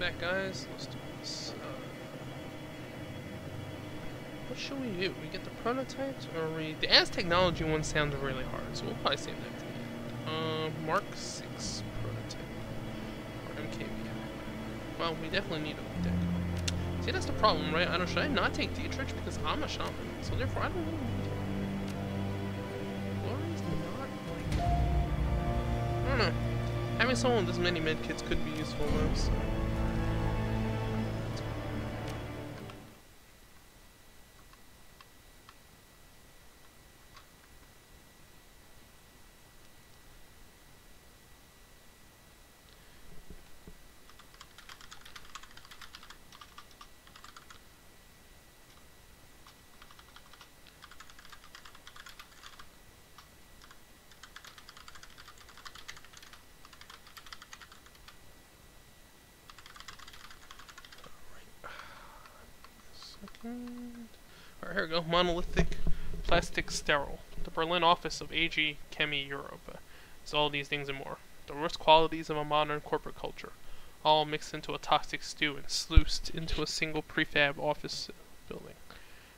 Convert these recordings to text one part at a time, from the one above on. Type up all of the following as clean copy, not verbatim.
back, guys. Let's do this. What should we do? We get the prototypes, or we... The as technology one sounds really hard, so we'll probably save that to the end. Mark 6 prototype. Or MKVI. Well, we definitely need a deck. See, that's the problem, right? Should I not take Dietrich? Because I'm a shaman, so therefore I don't really need it. Glory's not, like... I don't know. Having someone with this many medkits could be useful, though, so... Alright, here we go. Monolithic Plastic Sterile. The Berlin office of AG Chemie Europe is all these things and more. The worst qualities of a modern corporate culture, all mixed into a toxic stew and sluiced into a single prefab office building.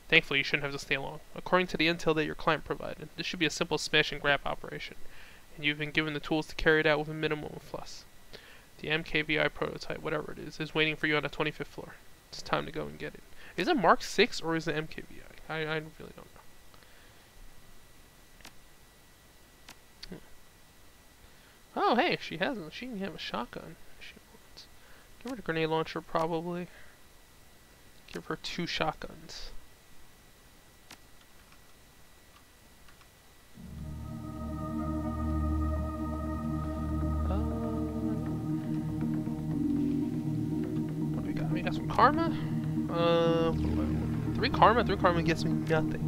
Thankfully, you shouldn't have to stay long. According to the intel that your client provided, this should be a simple smash and grab operation, and you've been given the tools to carry it out with a minimum of fuss. The MKVI prototype, whatever it is waiting for you on the 25th floor. It's time to go and get it. Is it Mark 6 or is it MKVI? I really don't know. Oh, hey, she can have a shotgun if she wants. Give her the grenade launcher, probably. Give her 2 shotguns. What do we got? We got some karma. 3 karma? 3 karma gets me nothing.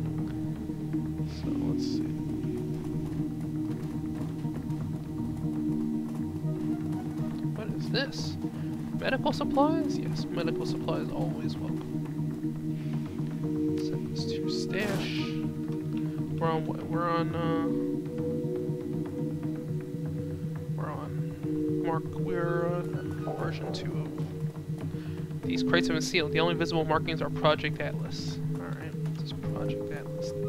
So, let's see. What is this? Medical supplies? Yes, medical supplies always welcome. Send this to your stash. We're on what? We're on version 2 of... These crates have been sealed. The only visible markings are Project Atlas. Alright, this is Project Atlas thing.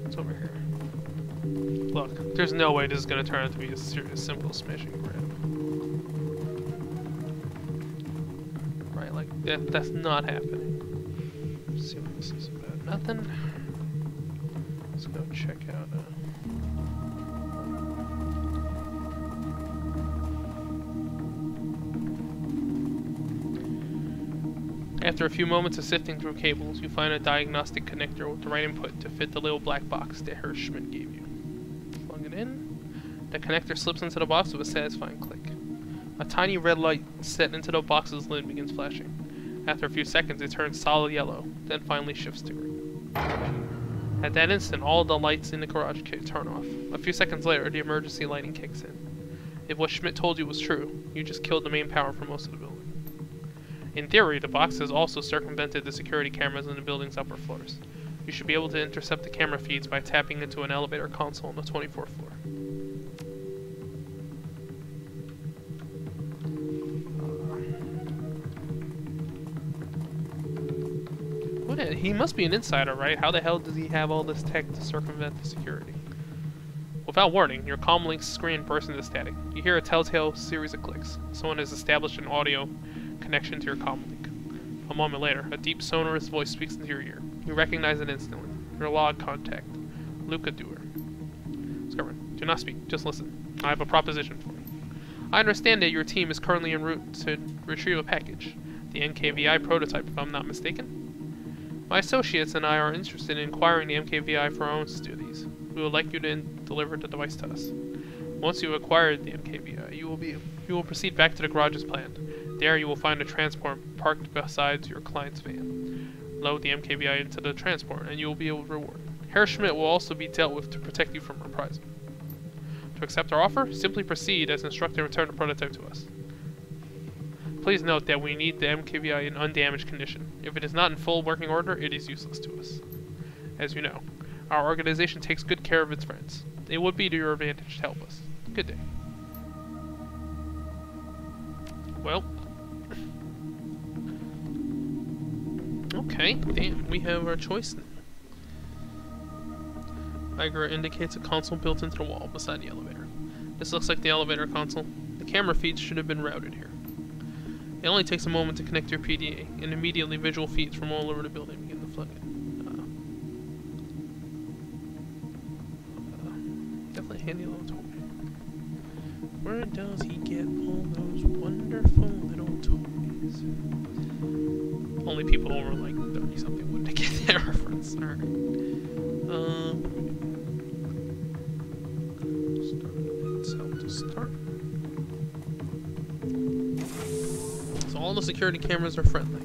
What's over here? Look, there's no way this is going to turn out to be a simple smashing grab. Right, like, that's not happening. Let's see what this is about. Nothing. Let's go check out... After a few moments of sifting through cables, you find a diagnostic connector with the right input to fit the little black box that Herr Schmidt gave you. Plug it in. The connector slips into the box with a satisfying click. A tiny red light set into the box's lid begins flashing. After a few seconds, it turns solid yellow, then finally shifts to green. At that instant, all the lights in the garage turn off. A few seconds later, the emergency lighting kicks in. If what Schmidt told you was true, you just killed the main power for most of the building. In theory, the box has also circumvented the security cameras in the building's upper floors. You should be able to intercept the camera feeds by tapping into an elevator console on the 24th floor. He must be an insider, right? How the hell does he have all this tech to circumvent the security? Without warning, your comlink's screen bursts into static. You hear a telltale series of clicks. Someone has established an audio connection to your comlink. A moment later, a deep sonorous voice speaks into your ear. You recognize it instantly. Your log contact, Luca Dewar. Scarman, do not speak, just listen. I have a proposition for you. I understand that your team is currently en route to retrieve a package, the MKVI prototype if I'm not mistaken. My associates and I are interested in acquiring the MKVI for our own studies. We would like you to deliver the device to us. Once you have acquired the MKVI, you will proceed back to the garage as planned. There you will find a transport parked beside your client's van. Load the MKVI into the transport, and you will be able to reward. Herr Schmidt will also be dealt with to protect you from reprisal. To accept our offer, simply proceed as instructed and return the prototype to us. Please note that we need the MKVI in undamaged condition. If it is not in full working order, it is useless to us. As you know, our organization takes good care of its friends. It would be to your advantage to help us. Good day. Well, Okay, damn, we have our choice now. Iger indicates a console built into the wall beside the elevator. This looks like the elevator console. The camera feeds should have been routed here. It only takes a moment to connect your PDA, and immediately visual feeds from all over the building begin to flood in. Definitely a handy little toy. Where does he get all those wonderful little toys? Only people over like 30-something would get that reference. Alright. Start. So all the security cameras are friendly.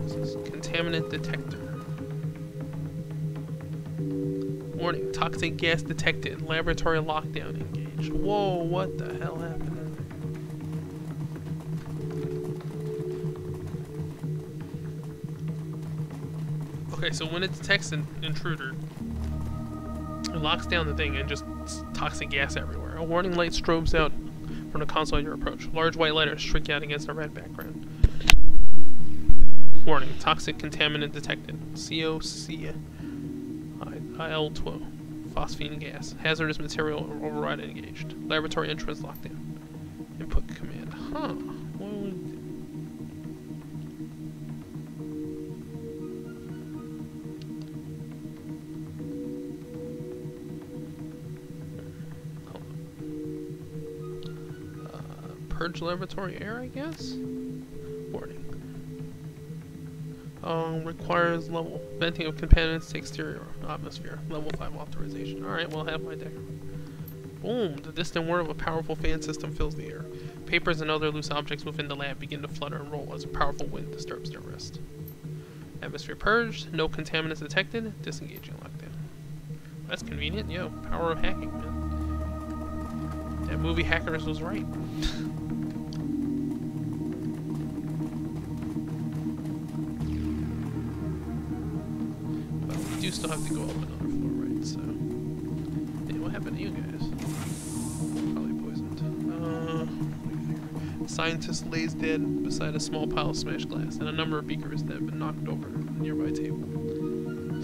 This is contaminant detector. Warning, toxic gas detected. Laboratory lockdown engaged. Whoa, what the hell happened? Okay, so when it detects an intruder, it locks down the thing and just toxic gas everywhere. A warning light strobes out from the console at your approach. Large white letters shrink out against a red background. Warning, toxic contaminant detected. COC IL-12. Phosphine gas. Hazardous material override engaged. Laboratory entrance lockdown. Input command. Huh. What will we do? Purge laboratory air, I guess? Warning. Requires level venting of contaminants to exterior atmosphere. Level 5 authorization. Alright, we'll have my deck. Boom! The distant whir of a powerful fan system fills the air. Papers and other loose objects within the lab begin to flutter and roll as a powerful wind disturbs their rest. Atmosphere purged. No contaminants detected. Disengaging lockdown. That's convenient. Yo, power of hacking, man. That movie Hackers was right. You still have to go up another floor, right? So, yeah, what happened to you guys? Probably poisoned. Scientist lays dead beside a small pile of smashed glass and a number of beakers that have been knocked over a nearby table.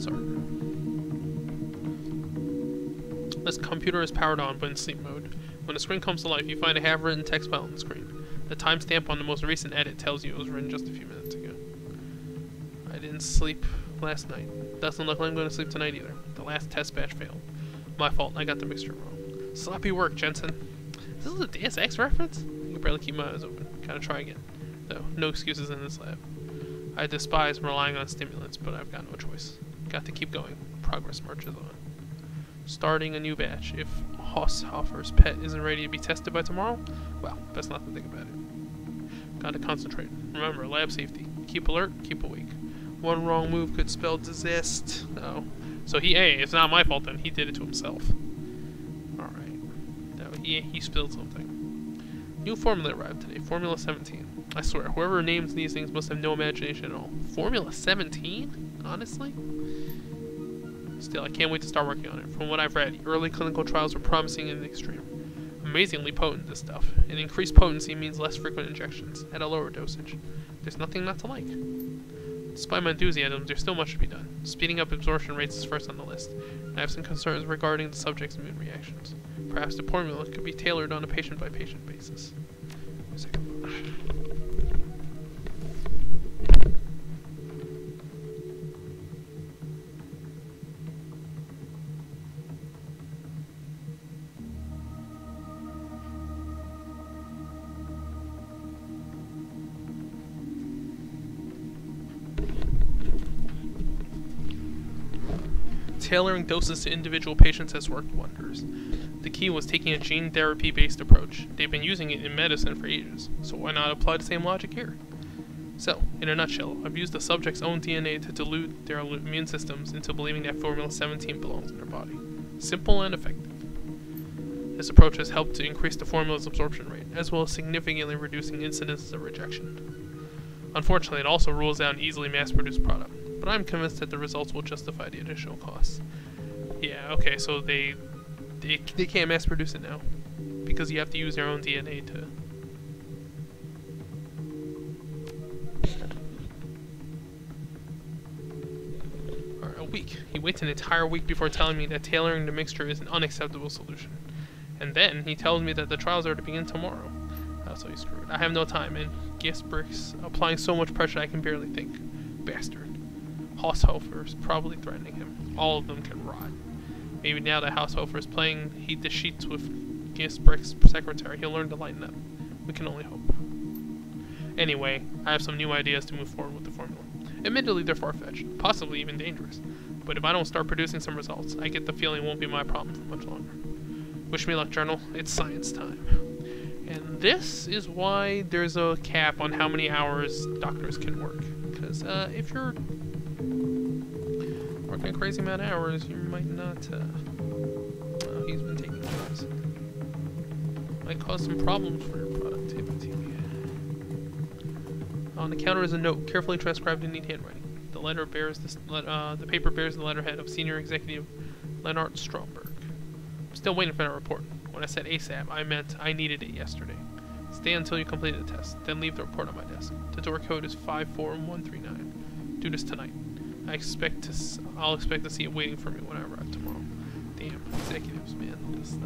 Sorry. This computer is powered on but in sleep mode. When the screen comes to life, you find a half-written text file on the screen. The timestamp on the most recent edit tells you it was written just a few minutes ago. I didn't sleep last night. Doesn't look like I'm going to sleep tonight either. The last test batch failed. My fault, I got the mixture wrong. Sloppy work, Jensen. Is this a Deus Ex reference? I can barely keep my eyes open. Gotta try again. Though, no excuses in this lab. I despise relying on stimulants, but I've got no choice. Got to keep going. Progress marches on. Starting a new batch. If Haushofer's pet isn't ready to be tested by tomorrow, well, best not to think about it. Gotta concentrate. Remember, lab safety. Keep alert, keep awake. One wrong move could spell disaster. Oh. So hey, it's not my fault then. He did it to himself. Alright. No, he spilled something. New formula arrived today. Formula 17. I swear, whoever names these things must have no imagination at all. Formula 17? Honestly? Still, I can't wait to start working on it. From what I've read, early clinical trials were promising in the extreme. Amazingly potent, this stuff. And increased potency means less frequent injections, at a lower dosage. There's nothing not to like. Despite my enthusiasm, there's still much to be done. Speeding up absorption rates is first on the list. I have some concerns regarding the subject's immune reactions. Perhaps the formula could be tailored on a patient-by-patient basis. Tailoring doses to individual patients has worked wonders. The key was taking a gene therapy-based approach. They've been using it in medicine for ages, so why not apply the same logic here? So, in a nutshell, I've used the subject's own DNA to delude their immune systems into believing that Formula 17 belongs in their body. Simple and effective. This approach has helped to increase the formula's absorption rate, as well as significantly reducing incidences of rejection. Unfortunately, it also rules out an easily mass-produced product, but I'm convinced that the results will justify the additional costs. Yeah, okay, so they can't mass-produce it now, because you have to use their own DNA to... He waits an entire week before telling me that tailoring the mixture is an unacceptable solution. And then he tells me that the trials are to begin tomorrow. So he's screwed. I have no time, and Gisbrick's applying so much pressure I can barely think. Bastard. Haushofer's probably threatening him. All of them can rot. Maybe now that Haushofer is playing Heat the Sheets with Gisbrick's secretary, he'll learn to lighten up. We can only hope. Anyway, I have some new ideas to move forward with the formula. Admittedly, they're far-fetched, possibly even dangerous. But if I don't start producing some results, I get the feeling it won't be my problem for much longer. Wish me luck, Journal. It's science time. And this is why there's a cap on how many hours doctors can work. Because if you're working a crazy amount of hours, you might not... well, he's been taking drugs. Might cause some problems for your productivity. On the counter is a note, carefully transcribed in neat handwriting. The letter bears the paper bears the letterhead of Senior Executive Lennart Stromberg. I'm still waiting for that report. When I said ASAP, I meant I needed it yesterday. Stay until you complete the test, then leave the report on my desk. The door code is 54139. Do this tonight. I'll expect to see it waiting for me when I arrive tomorrow. Damn, executives, man. Just,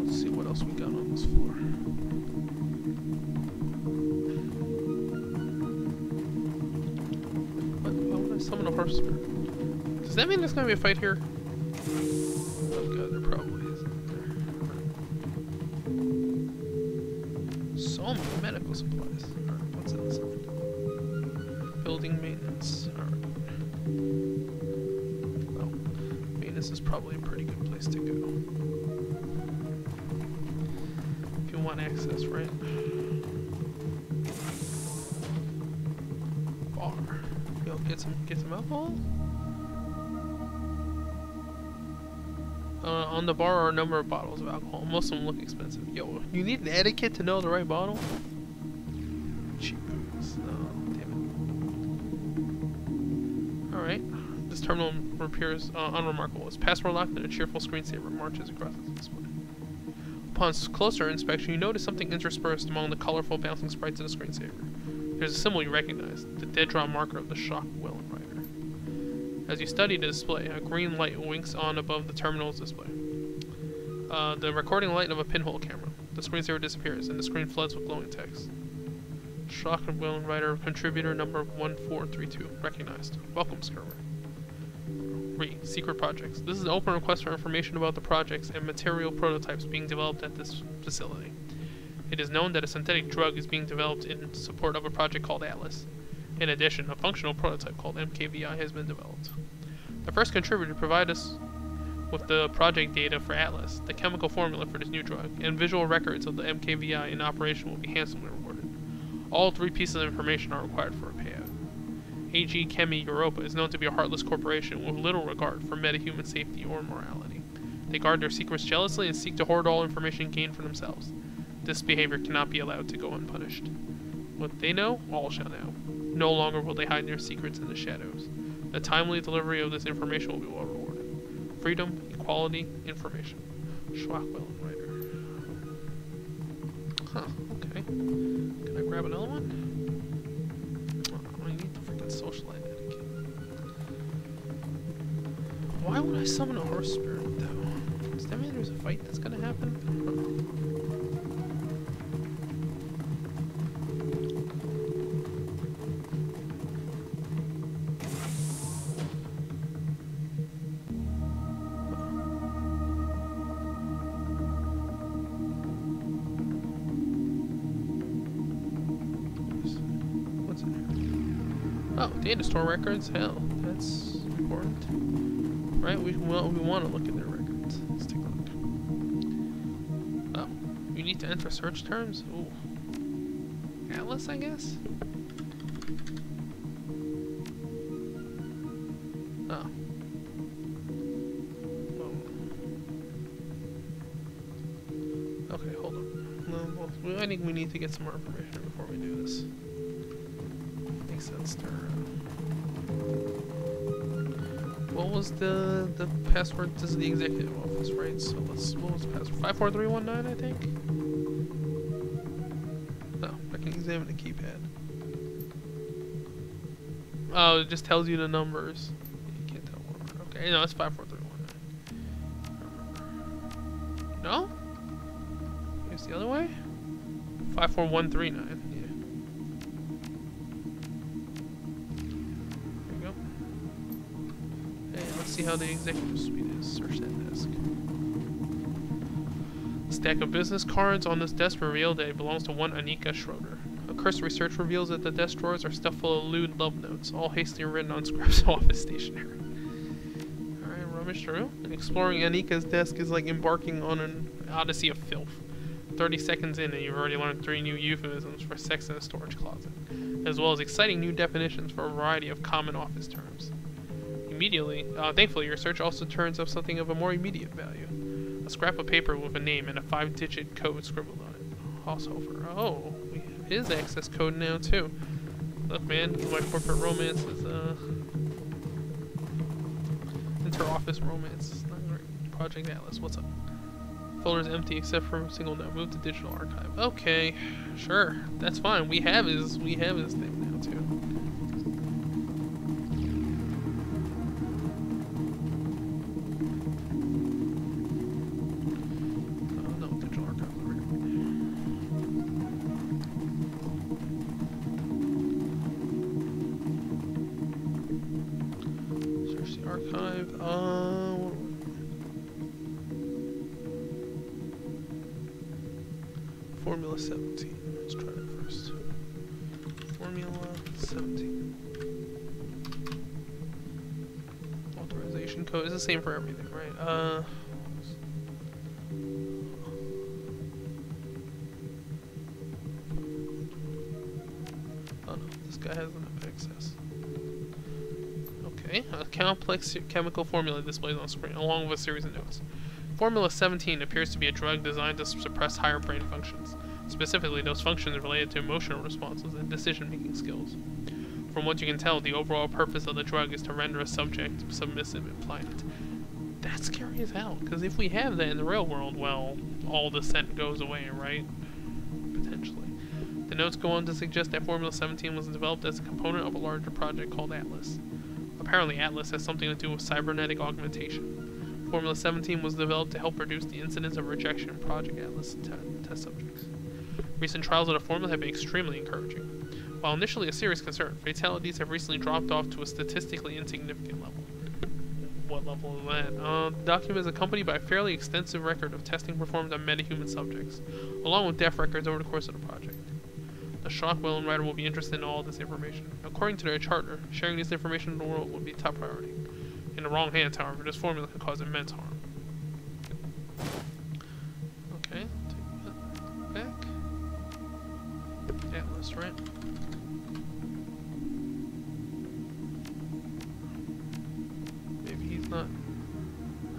let's see what else we got on this floor. Why would I summon a horse spirit? Does that mean there's gonna be a fight here? Oh god, there probably isn't there. So many medical supplies. Alright, what's outside? Building maintenance. Alright. Well, maintenance is probably a pretty good place to go. If you want access, right? Bar. Yo, get some alcohol? On the bar are a number of bottles of alcohol. Most of them look expensive. Yo, you need an etiquette to know the right bottle? Cheap booze. Oh, damn it. Alright. This terminal appears unremarkable. Its password locked and a cheerful screensaver marches across its display. Upon closer inspection, you notice something interspersed among the colorful bouncing sprites of the screensaver. There's a symbol you recognize, the dead draw marker of the shock Wellenrider. As you study the display, a green light winks on above the terminal's display. The recording light of a pinhole camera. The screensaver disappears, and the screen floods with glowing text. Shock Wellenrider, contributor number 1432. Recognized. Welcome, Skirmer. Secret projects. This is an open request for information about the projects and material prototypes being developed at this facility. It is known that a synthetic drug is being developed in support of a project called Atlas. In addition, a functional prototype called MKVI has been developed. The first contributor provided us with the project data for Atlas, the chemical formula for this new drug, and visual records of the MKVI in operation will be handsomely rewarded. All three pieces of information are required for a payout. AG Chemi Europa is known to be a heartless corporation with little regard for metahuman safety or morality. They guard their secrets jealously and seek to hoard all information gained for themselves. This behavior cannot be allowed to go unpunished. What they know, all shall know. No longer will they hide their secrets in the shadows. The timely delivery of this information will be well rewarded. Freedom, equality, information. Schwachwellenrider. Huh, okay. Can I grab another one? Oh, I need the freaking socialite etiquette. Why would I summon a horse spirit, though? Does that mean there's a fight that's gonna happen? Oh, data store records? Hell, that's important. Right, we want to look at their records. Let's take a look. Oh, you need to enter search terms? Ooh. Atlas, I guess? Oh. Okay, hold on. Well, I think we need to get some more information before we do this. Makes sense to her. What was the password? This is the executive office, right? So what was the password? 54319, I think? examine the keypad. Oh, it just tells you the numbers. You can't tell one. Okay, no, it's 54319. No? Here's the other way? 54139. Yeah. There you go. Hey, let's see how the executive suite is. Search that desk. A stack of business cards on this desk reveal that it belongs to one Anika Schroeder. A cursory search reveals that the desk drawers are stuffed full of lewd love notes, all hastily written on scraps of office stationery. Alright, rummage through. Exploring Anika's desk is like embarking on an odyssey of filth. 30 seconds in and you've already learned 3 new euphemisms for sex in a storage closet, as well as exciting new definitions for a variety of common office terms. Thankfully, your search also turns up something of a more immediate value. A scrap of paper with a name and a 5-digit code scribbled on it. Haushofer. Oh, we have his access code now too. Look, man, my corporate romance is inter-office romance. It's not great. Project Atlas. What's up? Folder's empty except for a single note. Move to digital archive. Okay, sure, that's fine. We have his thing now too. No, digital archive. Search the archive. Formula 17. Let's try that first. Formula 17. Authorization code is the same for everything, right? Oh no, this guy has enough access. Okay, a complex chemical formula displays on screen, along with a series of notes. Formula 17 appears to be a drug designed to suppress higher brain functions, specifically those functions related to emotional responses and decision-making skills. From what you can tell, the overall purpose of the drug is to render a subject submissive and pliant. That's scary as hell, because if we have that in the real world, well, all dissent goes away, right? Potentially. The notes go on to suggest that Formula 17 was developed as a component of a larger project called Atlas. Apparently Atlas has something to do with cybernetic augmentation. Formula 17 was developed to help reduce the incidence of rejection in Project Atlas test subjects. Recent trials of the formula have been extremely encouraging. While initially a serious concern, fatalities have recently dropped off to a statistically insignificant level. What level is that? The document is accompanied by a fairly extensive record of testing performed on metahuman subjects, along with death records over the course of the project. The Shockwell and writer will be interested in all this information. According to their charter, sharing this information in the world would be top priority. In the wrong hands, however, this formula can cause immense harm. Okay, take that back. Atlas, right? Maybe he's not.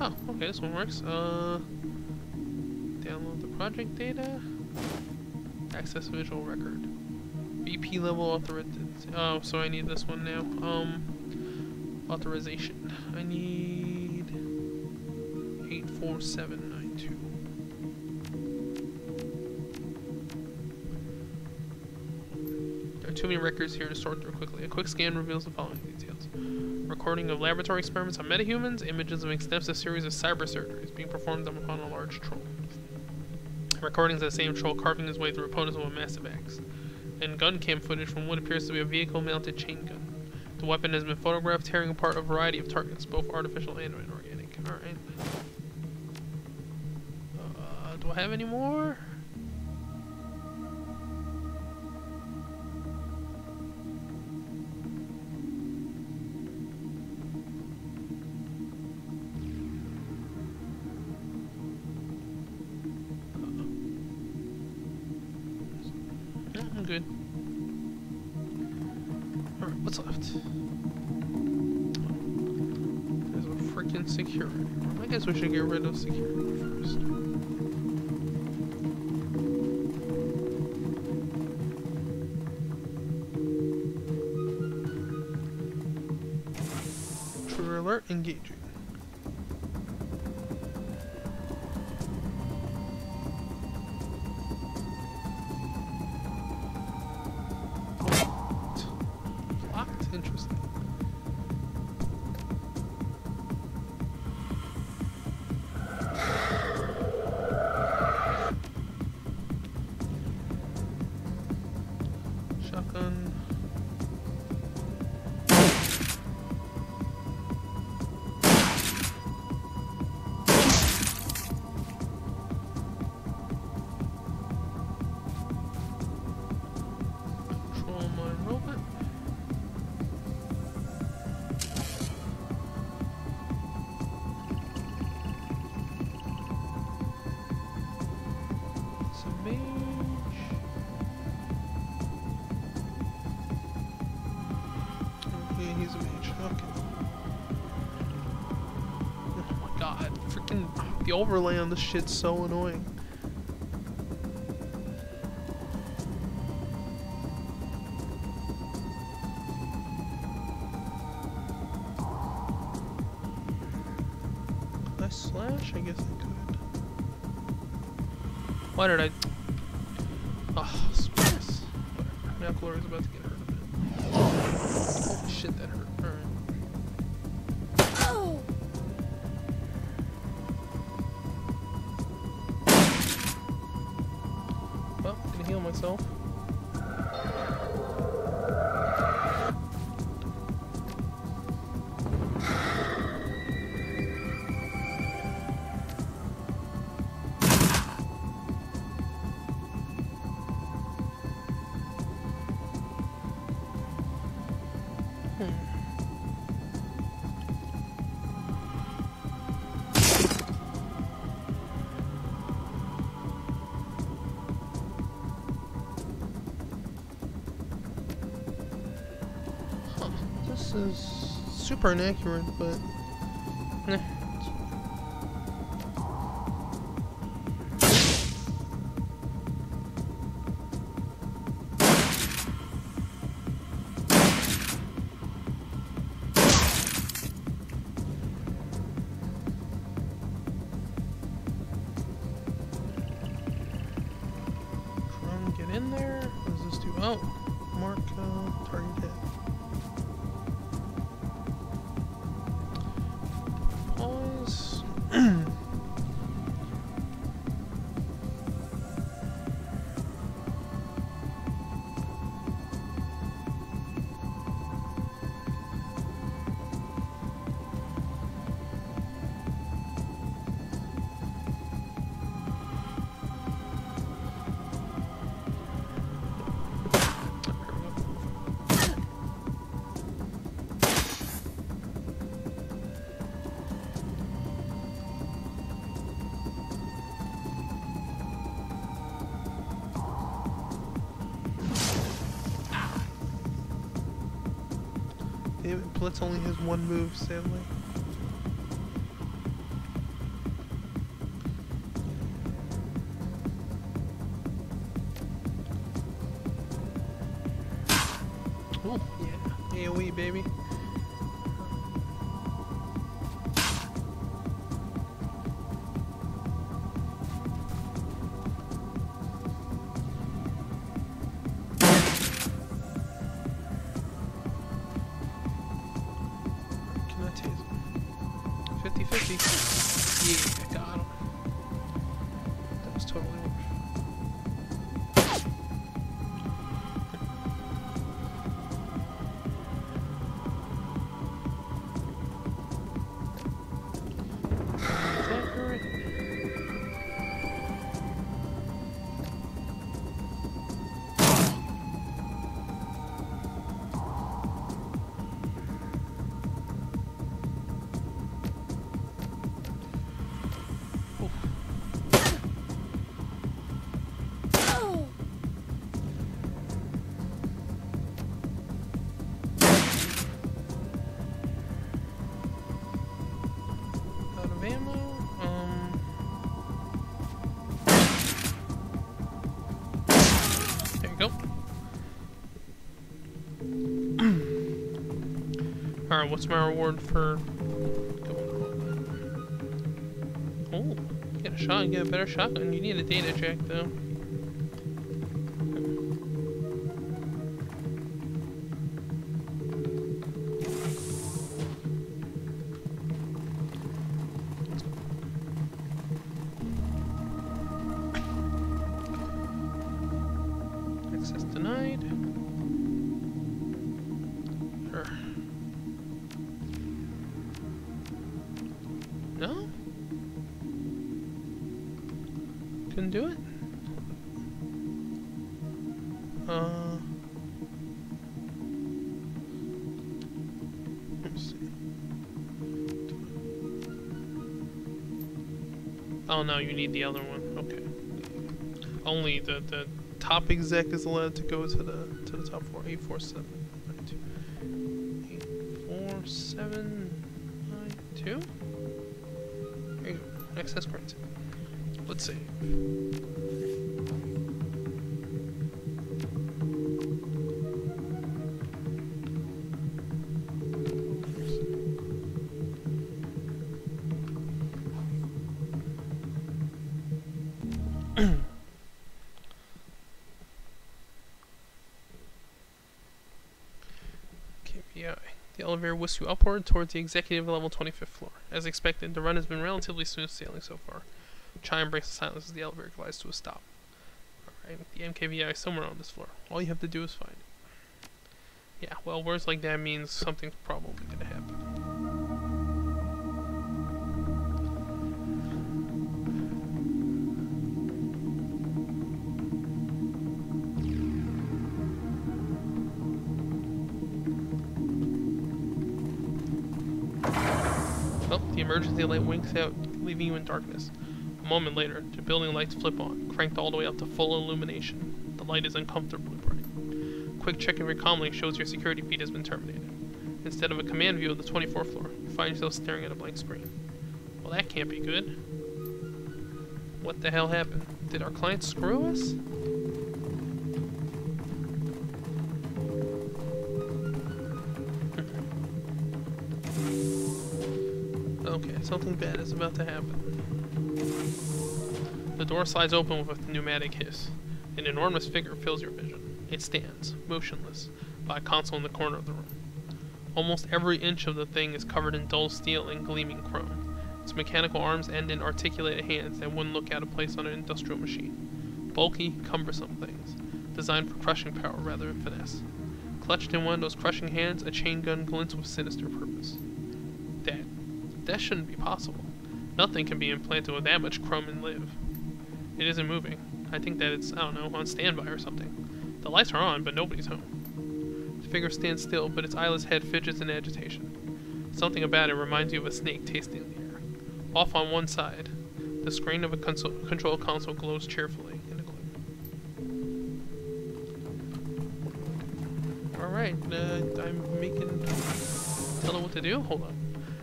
Oh, okay, this one works. Download the project data. Access visual record. VP level authorization. Oh, so I need this one now. Authorization. I need 84792. There are too many records here to sort through quickly. A quick scan reveals the following details. Recording of laboratory experiments on metahumans, images of an extensive series of cyber surgeries being performed upon a large troll. Recordings of the same troll carving his way through opponents with a massive axe. And gun cam footage from what appears to be a vehicle-mounted chain gun. The weapon has been photographed tearing apart a variety of targets, both artificial and inorganic. Alright. Do I have any more? I'm good. Alright, what's left? There's a freaking security room. I guess we should get rid of security first. True alert engaging. Interesting. Shotgun. Control my robot. It's a mage. Okay, he's a mage. Okay. Oh my god. Freaking the overlay on this shit's so annoying. Could I slash? I guess I could. Why did I... Oh, space. Whatever. Now Gloria's about to get hurt a bit. Holy shit, that hurt. Alright. Well, gonna heal myself. This is super inaccurate, but eh. Try and get in there. What does this do? Oh, mark target hit. Pause. Damn it, Blitz only has one move, sadly. Oh, yeah. AoE, baby. Can I tase him? 50-50. Yeah, got him. That was totally worth. Out of ammo. There you go. Alright, what's my reward for going home? Oh, get a shot, get a better shotgun. You need a data check though. No? Couldn't do it? Let me see. Oh no, you need the other one. Okay. Only the top exec is allowed to go to the top floor. 84792. 84792. There you go. Access granted. Let's see. KVI. The elevator whisks you upward towards the executive level 25th floor. As expected, the run has been relatively smooth sailing so far. Chime breaks the silence as the elevator glides to a stop. Alright, the MKVI is somewhere on this floor. All you have to do is find it. Yeah, well, words like that means something's probably gonna happen. Oh, the emergency light winks out, leaving you in darkness. A moment later, the building lights flip on, cranked all the way up to full illumination. The light is uncomfortably bright. Quick check of your comlink shows your security feed has been terminated. Instead of a command view of the 24th floor, you find yourself staring at a blank screen. Well, that can't be good. What the hell happened? Did our client screw us? Okay, something bad is about to happen. The door slides open with a pneumatic hiss. An enormous figure fills your vision. It stands, motionless, by a console in the corner of the room. Almost every inch of the thing is covered in dull steel and gleaming chrome. Its mechanical arms end in articulated hands that wouldn't look out of place on an industrial machine. Bulky, cumbersome things, designed for crushing power rather than finesse. Clutched in one of those crushing hands, a chain gun glints with sinister purpose. That shouldn't be possible. Nothing can be implanted with that much chrome and live. It isn't moving. I think that it's, I don't know, on standby or something. The lights are on, but nobody's home. The figure stands still, but its eyeless head fidgets in agitation. Something about it reminds you of a snake tasting the air. Off on one side, the screen of a control console glows cheerfully in the gloom. Alright, I'm making... Tell it what to do? Hold on.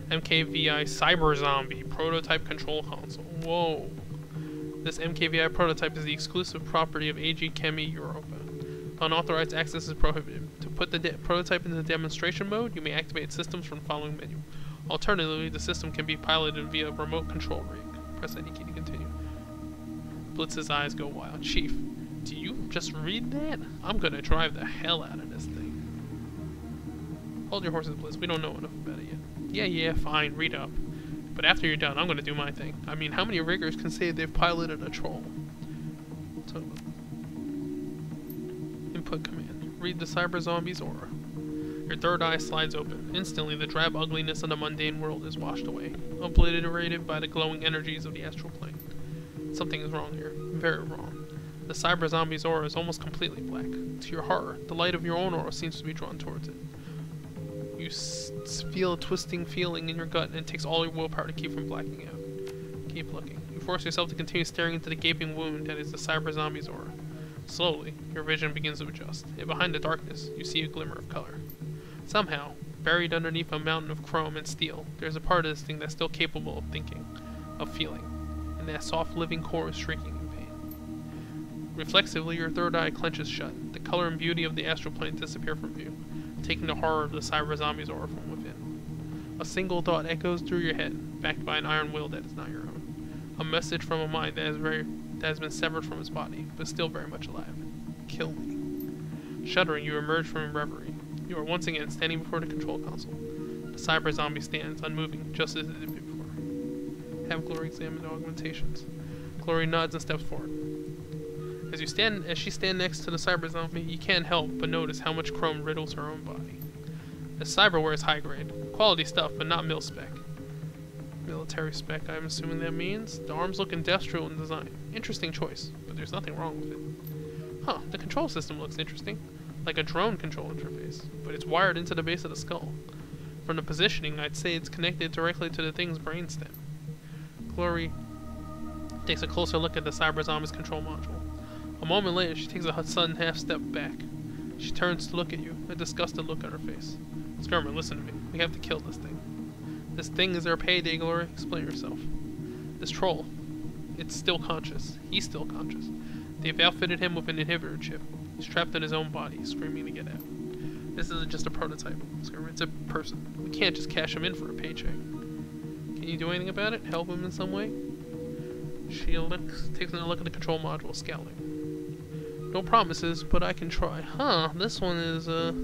MKVI Cyber Zombie Prototype Control Console. Whoa. This MKVI prototype is the exclusive property of AG Chemi Europa. Unauthorized access is prohibited. To put the prototype into demonstration mode, you may activate systems from the following menu. Alternatively, the system can be piloted via a remote control rig. Press any key to continue. Blitz's eyes go wild. Chief, do you just read that? I'm gonna drive the hell out of this thing. Hold your horses, Blitz. We don't know enough about it yet. Yeah, fine, read up. But after you're done, I'm gonna do my thing. I mean, how many riggers can say they've piloted a troll? So, input command. Read the cyber zombie's aura. Your third eye slides open. Instantly, the drab ugliness of the mundane world is washed away, obliterated by the glowing energies of the astral plane. Something is wrong here. Very wrong. The cyber zombie's aura is almost completely black. To your horror, the light of your own aura seems to be drawn towards it. You feel a twisting feeling in your gut, and it takes all your willpower to keep from blacking out. Keep looking. You force yourself to continue staring into the gaping wound that is the cyber zombie's aura. Slowly, your vision begins to adjust, and behind the darkness, you see a glimmer of color. Somehow, buried underneath a mountain of chrome and steel, there's a part of this thing that's still capable of thinking, of feeling, and that soft living core is shrieking in pain. Reflexively, your third eye clenches shut. The color and beauty of the astral plane disappear from view, taking the horror of the cyber zombie's aura from within. A single thought echoes through your head, backed by an iron will that is not your own. A message from a mind that has been severed from its body, but still very much alive. Kill me. Shuddering, you emerge from reverie. You are once again standing before the control console. The cyber zombie stands, unmoving, just as it did before. Have Glory examine the augmentations. Glory nods and steps forward. As she stands next to the cyber zombie, you can't help but notice how much chrome riddles her own body. The cyberware is high grade, quality stuff, but not mil-spec. Military spec, I'm assuming that means. The arms look industrial in design. Interesting choice, but there's nothing wrong with it. Huh, the control system looks interesting. Like a drone control interface, but it's wired into the base of the skull. From the positioning, I'd say it's connected directly to the thing's brainstem. Glory takes a closer look at the cyber zombie's control module. A moment later, she takes a sudden half-step back. She turns to look at you, a disgusted look on her face. Skirmer, listen to me. We have to kill this thing. This thing is our payday, Glory. Explain yourself. This troll, it's still conscious. He's still conscious. They've outfitted him with an inhibitor chip. He's trapped in his own body, screaming to get out. This isn't just a prototype, Skirmer. It's a person. We can't just cash him in for a paycheck. Can you do anything about it? Help him in some way? She takes a look at the control module, scowling. No promises, but I can try. Huh, this one is, Let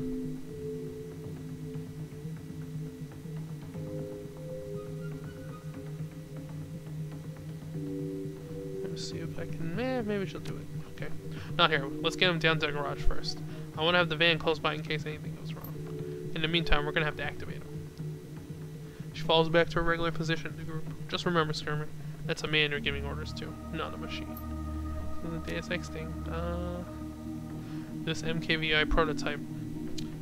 me see if I can... maybe she'll do it. Okay. Not here. Let's get him down to the garage first. I want to have the van close by in case anything goes wrong. In the meantime, we're going to have to activate him. She falls back to her regular position in the group. Just remember, Skirmer, that's a man you're giving orders to, not a machine. The Deus Ex thing. This MKVI prototype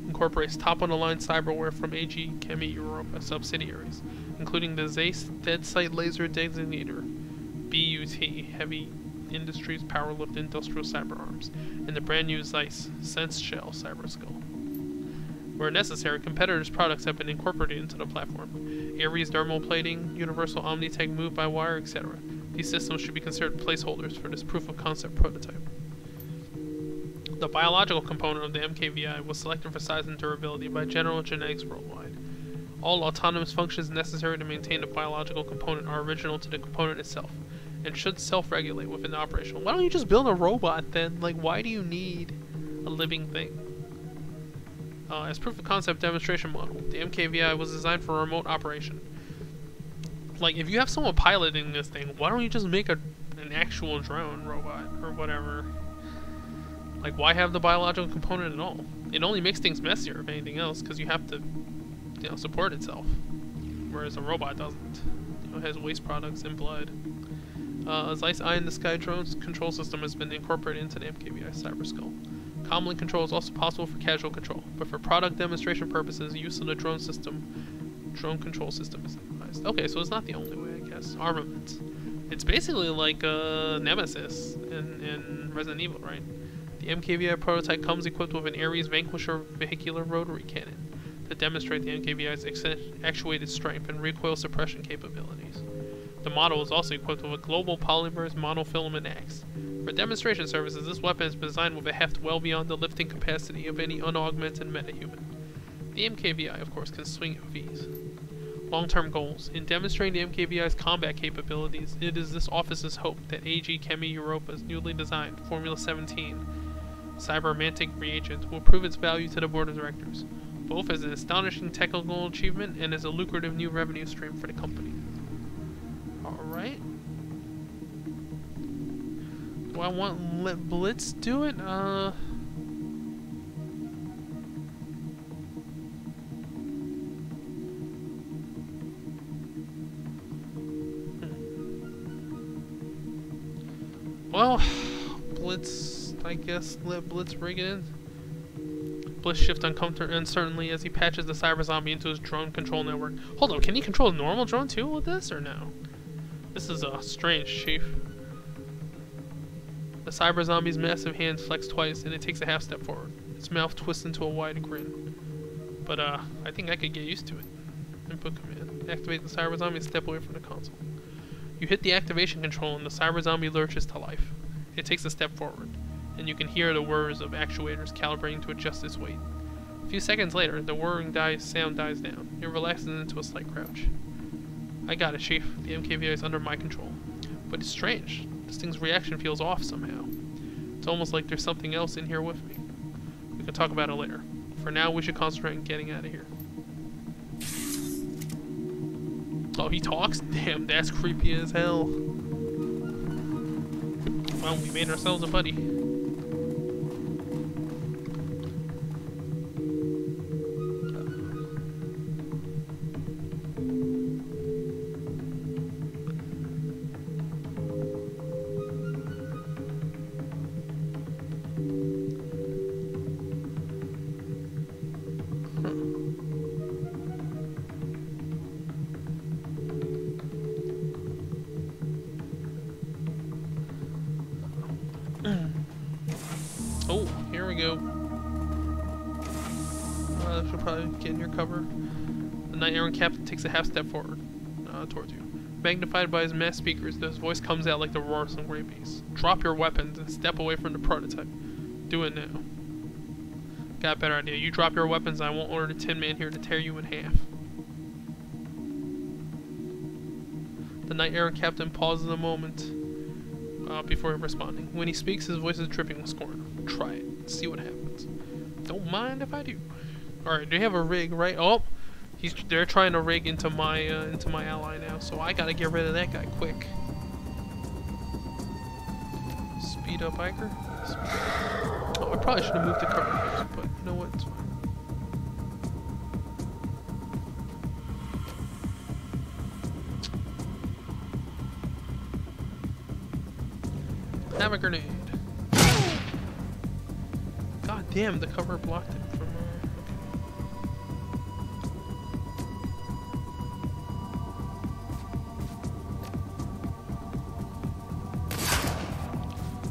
incorporates top-on-the-line cyberware from AG Chemi Europa subsidiaries, including the Zeiss Dead Site Laser Designator, BUT, Heavy Industries Powerlift Industrial Cyberarms, and the brand new Zeiss Sense Shell Cyber Skull. Where necessary, competitors' products have been incorporated into the platform. Ares Dermal Plating, Universal Omnitech Move-by-Wire, etc. These systems should be considered placeholders for this proof-of-concept prototype. The biological component of the MKVI was selected for size and durability by General Genetics Worldwide. All autonomous functions necessary to maintain the biological component are original to the component itself, and should self-regulate within the operation. Why don't you just build a robot then? Like, why do you need a living thing? As proof-of-concept demonstration model, the MKVI was designed for remote operation. Like, if you have someone piloting this thing, why don't you just make an actual drone robot or whatever? Like, why have the biological component at all? It only makes things messier, if anything else, because you have to, you know, support itself. Whereas a robot doesn't. You know, it has waste products and blood. Zeiss Eye in the Sky drone's control system has been incorporated into the MKVI Cyber Skull. Comlink control is also possible for casual control, but for product demonstration purposes, use of the drone control system is advised. Okay, so it's not the only way, I guess. Armaments. It's basically like Nemesis in Resident Evil, right? The MKVI prototype comes equipped with an Ares Vanquisher vehicular rotary cannon to demonstrate the MKVI's actuated strength and recoil suppression capabilities. The model is also equipped with a global polymers monofilament axe. For demonstration services, this weapon is designed with a heft well beyond the lifting capacity of any unaugmented metahuman. The MKVI, of course, can swing at V's. Long-term goals. In demonstrating the MKVI's combat capabilities, it is this office's hope that AG Chemi Europa's newly designed Formula 17 cybermantic reagent will prove its value to the board of directors, both as an astonishing technical achievement and as a lucrative new revenue stream for the company. Alright. Do I want to let Blitz do it? Well, Blitz, I guess, let Blitz bring it in. Blitz shifts uncertainly as he patches the cyber zombie into his drone control network. Hold on, can he control a normal drone too with this, or no? This is strange, Chief. The cyber zombie's massive hands flex twice, and it takes a half step forward. Its mouth twists into a wide grin. But I think I could get used to it. Input command. Activate the cyber zombie and step away from the console. You hit the activation control and the cyber zombie lurches to life. It takes a step forward, and you can hear the whirs of actuators calibrating to adjust its weight. A few seconds later, the whirring sound dies down. It relaxes into a slight crouch. I got it, Chief. The MKVI is under my control. But it's strange. This thing's reaction feels off somehow. It's almost like there's something else in here with me. We can talk about it later. For now, we should concentrate on getting out of here. Oh, he talks? Damn, that's creepy as hell. Well, we made ourselves a buddy. get in your cover. The Knight Errant captain takes a half step forward, towards you. Magnified by his mass speakers, his voice comes out like the roar of some great beast. Drop your weapons and step away from the prototype. Do it now. Got a better idea. You drop your weapons and I won't order the Tin Man here to tear you in half. The Knight Errant captain pauses a moment before responding. When he speaks, his voice is dripping with scorn. Try it. See what happens. Don't mind if I do. Alright, do you have a rig, right? Oh! They're trying to rig into my ally now, so I gotta get rid of that guy quick. Speed up biker. Oh, I probably should have moved the car, but you know what? It's fine. Have a grenade. God damn, the cover blocked it from.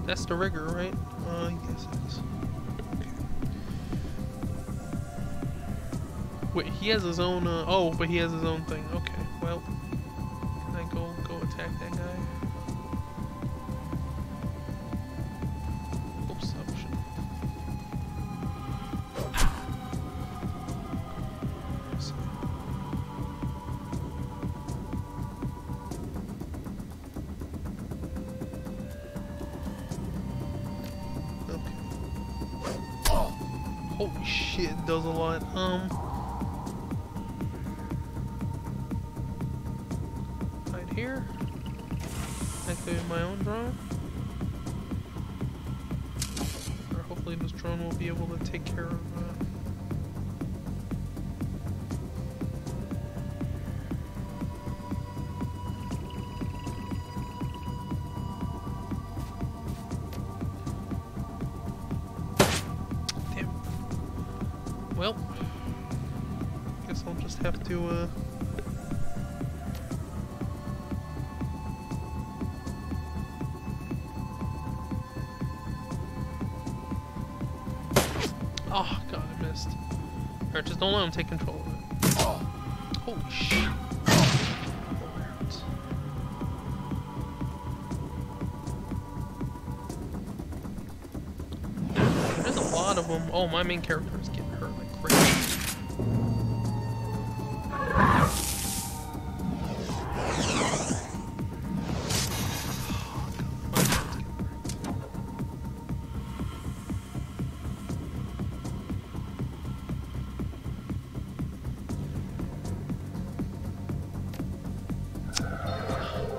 That's the rigger, right? Yes it is. Okay. Wait, he has his own, oh, but he has his own thing. Okay, well. Can I go attack that guy? Oops, option. Holy shit, it does a lot. Right here. Activate my own drone. Or hopefully this drone will be able to take care of well, guess I'll just have to, oh, God, I missed. Alright, just don't let him take control of it. Holy shit. There's a lot of them. Oh, my main character is getting hurt like crazy.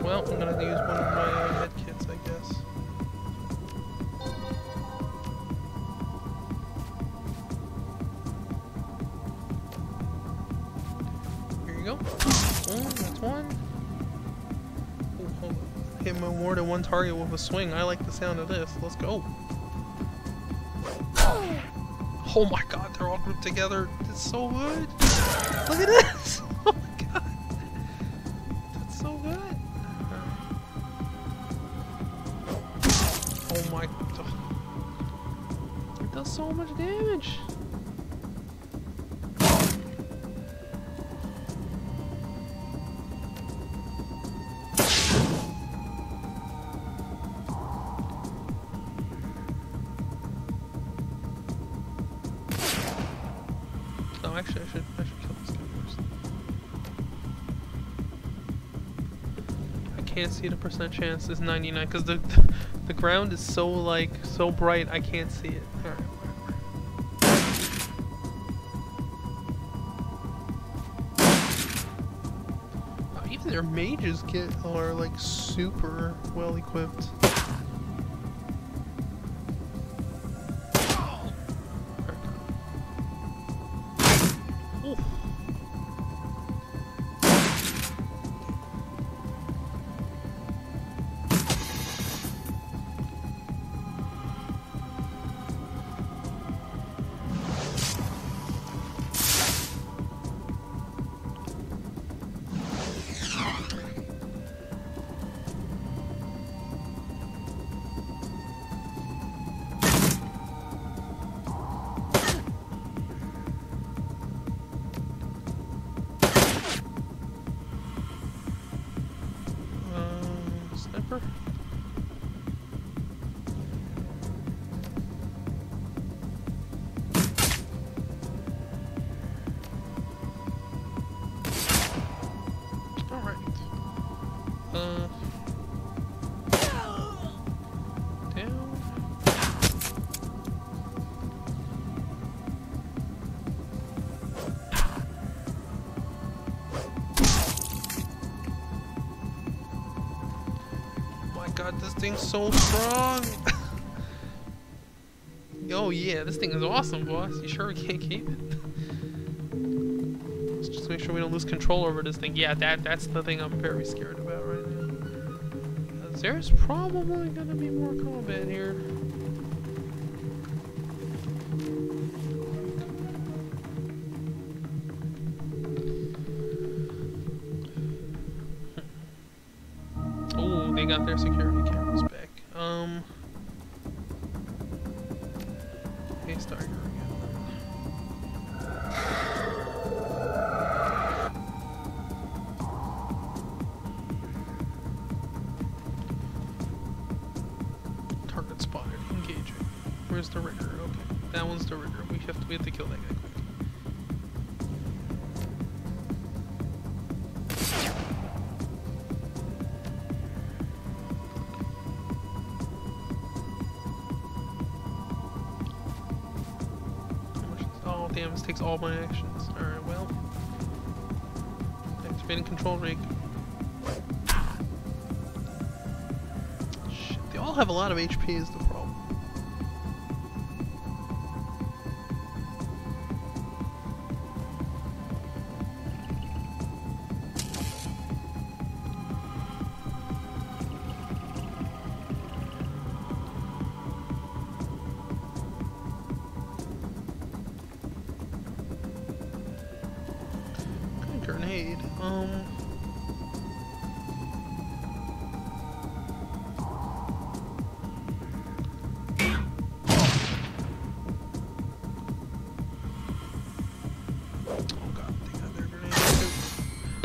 Well, I'm gonna use one of my med kits, I guess. Here you go. That's one. Ooh, hold on. Hit more than one target with a swing. I like the sound of this. Let's go. Oh my god, they're all grouped together. It's so good. Look at this. Oh my god. That's so good. Oh my god. It does so much damage. Oh, actually, I should kill this guy first. I can't see the percent chance. It's 99 because the ground is so bright. I can't see it. All right, whatever. Even their mages are like super well equipped. god, this thing's so strong! Oh yeah, this thing is awesome, boss. You sure we can't keep it? Let's just make sure we don't lose control over this thing. Yeah, that's the thing I'm very scared about right now. 'Cause there's probably gonna be more combat here. Oh, they got their security cameras back. Okay, start here again. Target spotted. Engaging. Where's the rigger? Okay, that one's the rigger. We have to kill that guy quick. Oh damn! This takes all my actions. All right, well, activating control rig. Shit, they all have a lot of HP. Is the problem? Grenade. Oh god, they got their grenade too.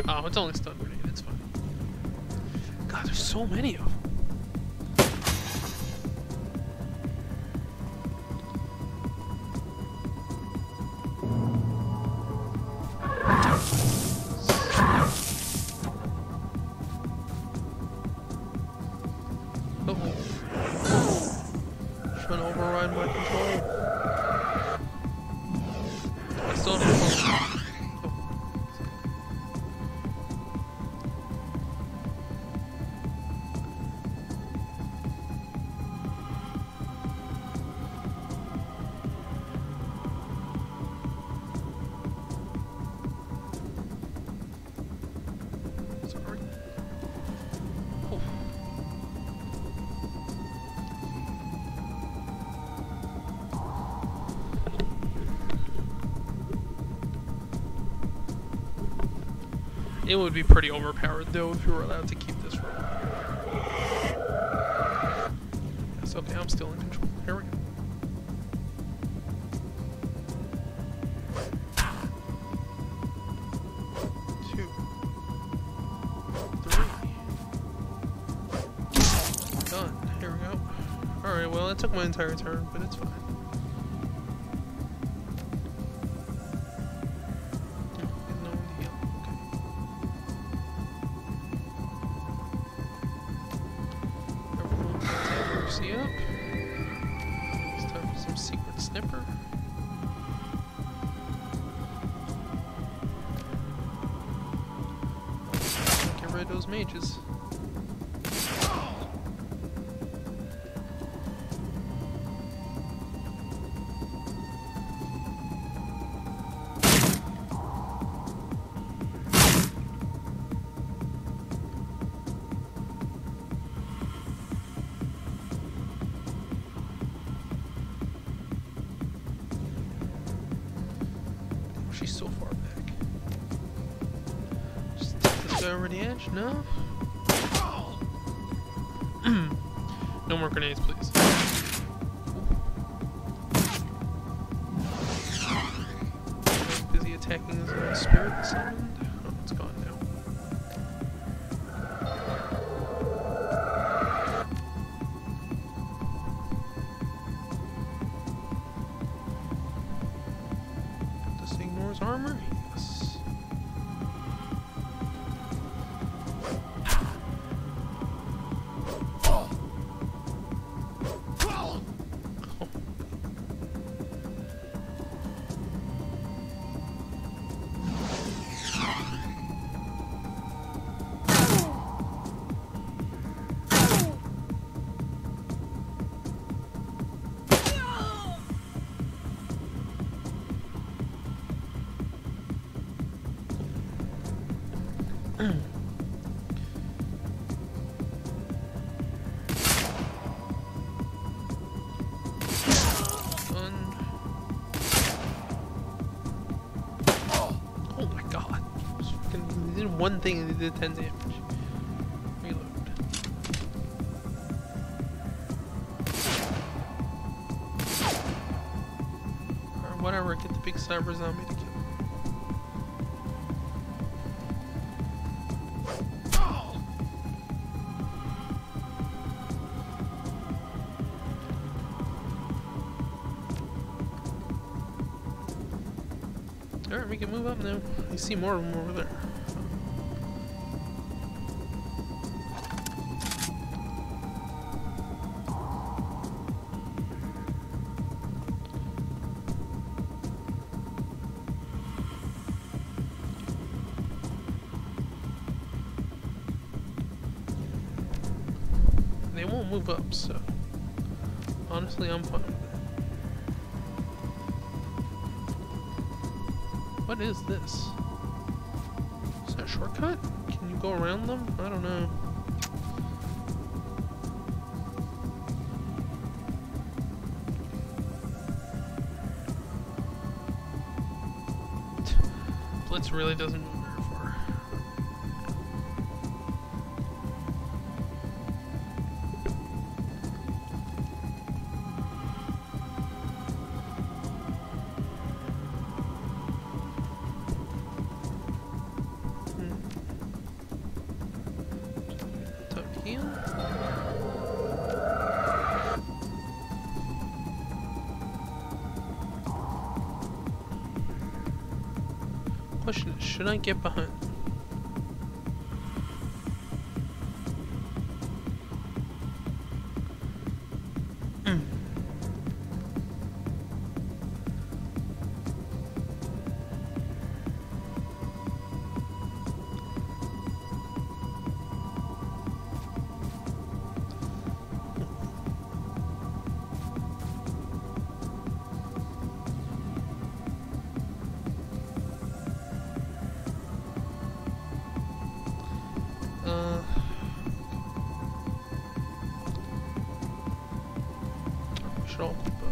Oh, it's only stun grenade, it's fine. God, there's so many of them. Trying to override my control. I still have control. Sorry. Oh. It would be pretty overpowered though if we were allowed to keep this room. Yes, okay, I'm still in control. Here we go. Two. Three. Done. Here we go. Alright, well, it took my entire turn, but it's fine. Up. It's time for some secret snipper. Get rid of those mages. She's so far back. Just take this guy over the edge? No? No more grenades, please. Busy attacking his spirit summoned. Oh, it's gone now. Ignores armor? Yes. Oh. Oh my god. He did one thing and it did 10 damage. Reload. Or whatever, get the big cyber zombie to kill. Alright, we can move up now. You see more of them over there. They won't move up, so honestly, I'm fine with it. What is this? Is that a shortcut? Can you go around them? I don't know. Blitz really doesn't move very far. Question is, should I get behind? Should all keep up.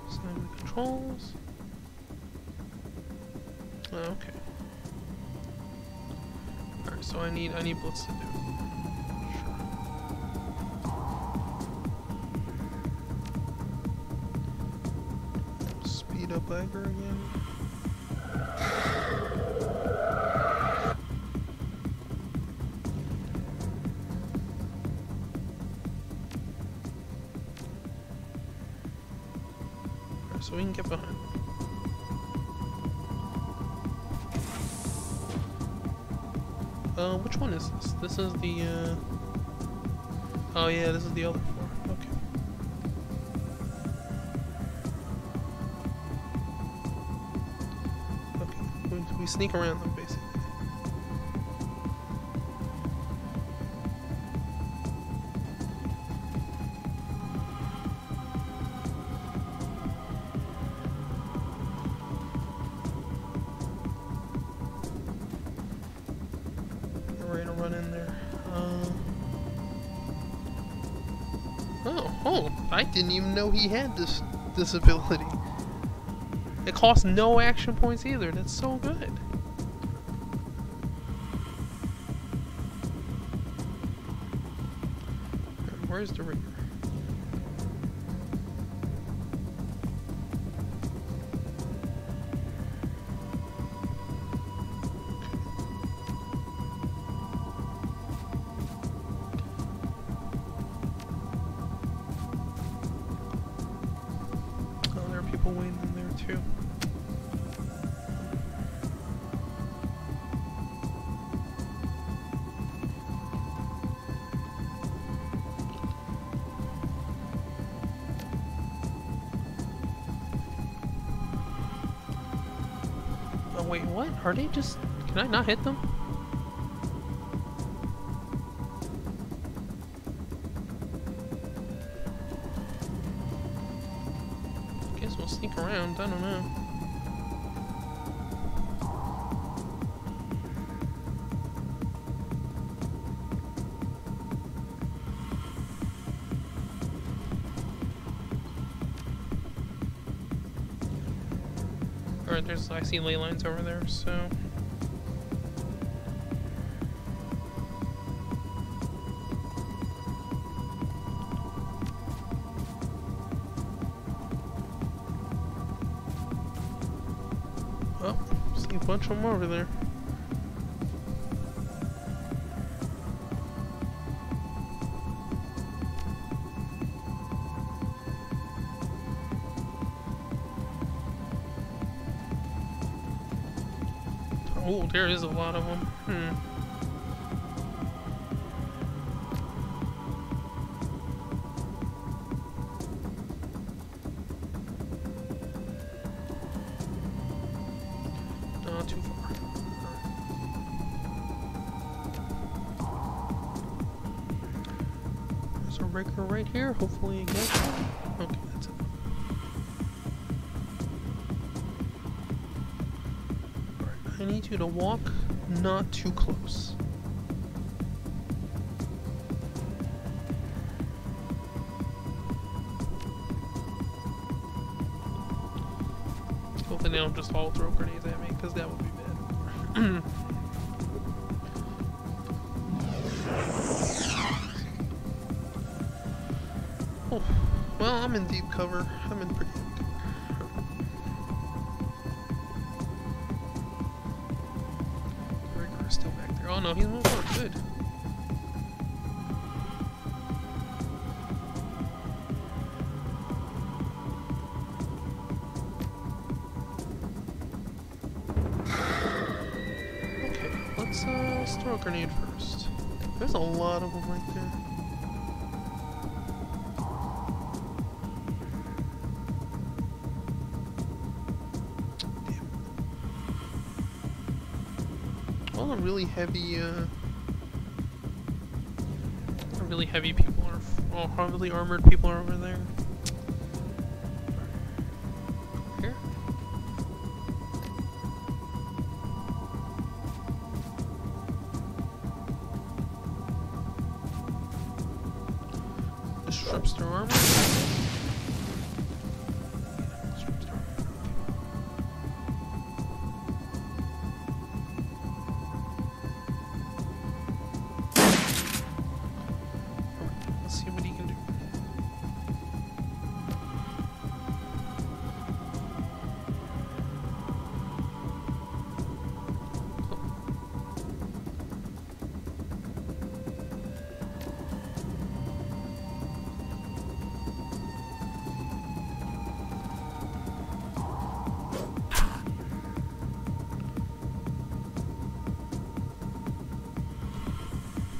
Send the controls. Oh, okay. Alright, so I need Blitz to do. Sure. Speed up Bagger again. So we can get behind. Which one is this? This is the, oh yeah, this is the other floor. Okay. Okay, we sneak around them, basically. Run in there. Oh, I didn't even know he had this ability. It costs no action points either. That's so good. Where's the ringer? People waiting in there too. Oh wait, what? Are they just... Can I not hit them? as well sneak around, I don't know. Alright, I see ley lines over there, so... Oh, see a bunch of them over there. Oh, there is a lot of them. Not too far. There's a rigger right here. Hopefully it gets it. Okay, that's it. I need you to walk not too close. Hopefully they don't just all throw grenades at me, because that would be bad. Oh, well, I'm in deep cover. I'm in pretty deep cover. Still back there. Oh no, he's moving forward. Good. Okay, let's throw a grenade first. There's a lot of them right there. All the really heavy people are, all heavily armored people are over there. Here. This strips their armor. See what he can do.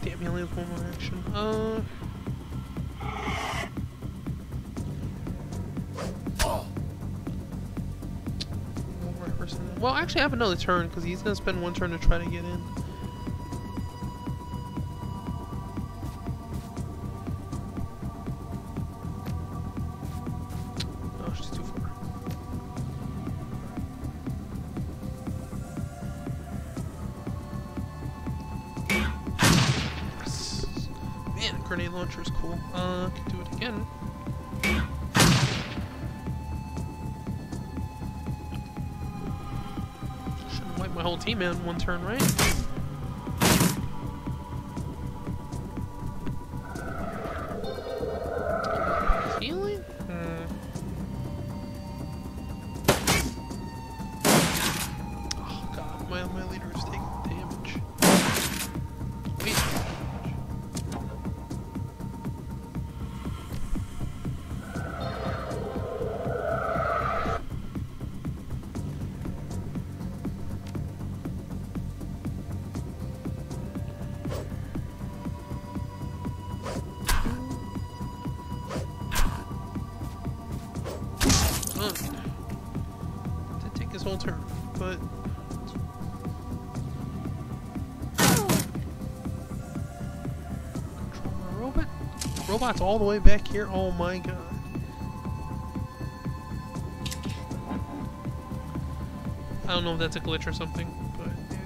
Damn, he only has one more action. Well, actually, I have another turn because he's gonna spend one turn to try to get in. Oh, she's too far. Yes. Man, grenade launcher is cool. Can do it again. My whole team in one turn, right? Healing? Oh god, my leader is taking damage. Wait. Did take his whole turn, but control my robot. Robot's all the way back here. Oh my god. don't know if that's a glitch or something, but yeah.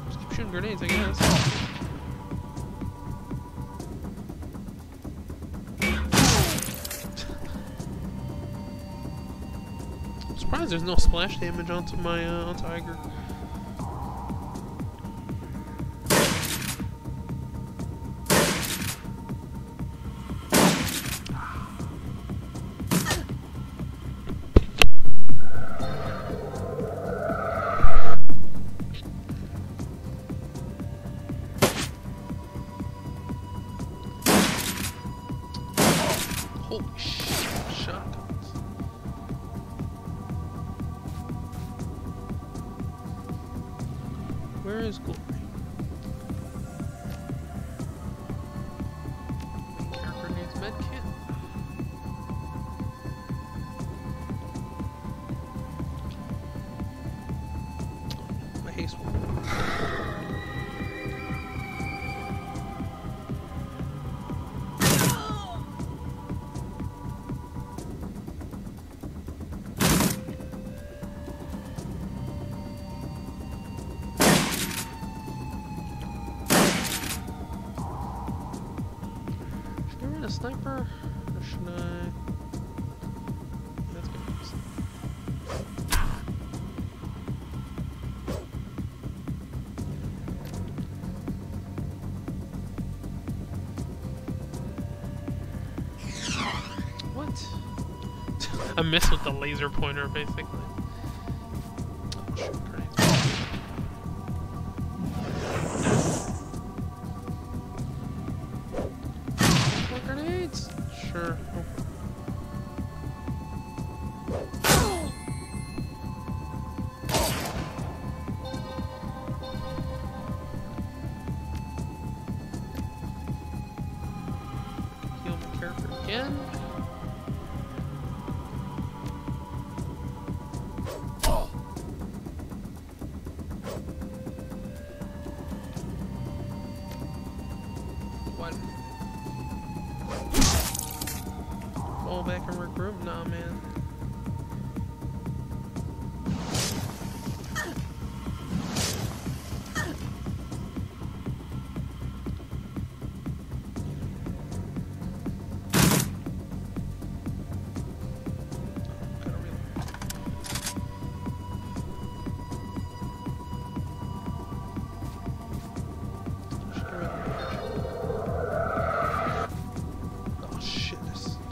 Just keep shooting grenades, I guess. I'm surprised there's no splash damage onto my Tiger. Holy shit, shotguns. Where is Glory? Character needs medkit. My haste one. A sniper? Or should I? That's good. What? I missed with the laser pointer, basically. Oh, shoot, grenades. Grenades? Sure. Heal my character again. What? Fall back and regroup? Nah, man.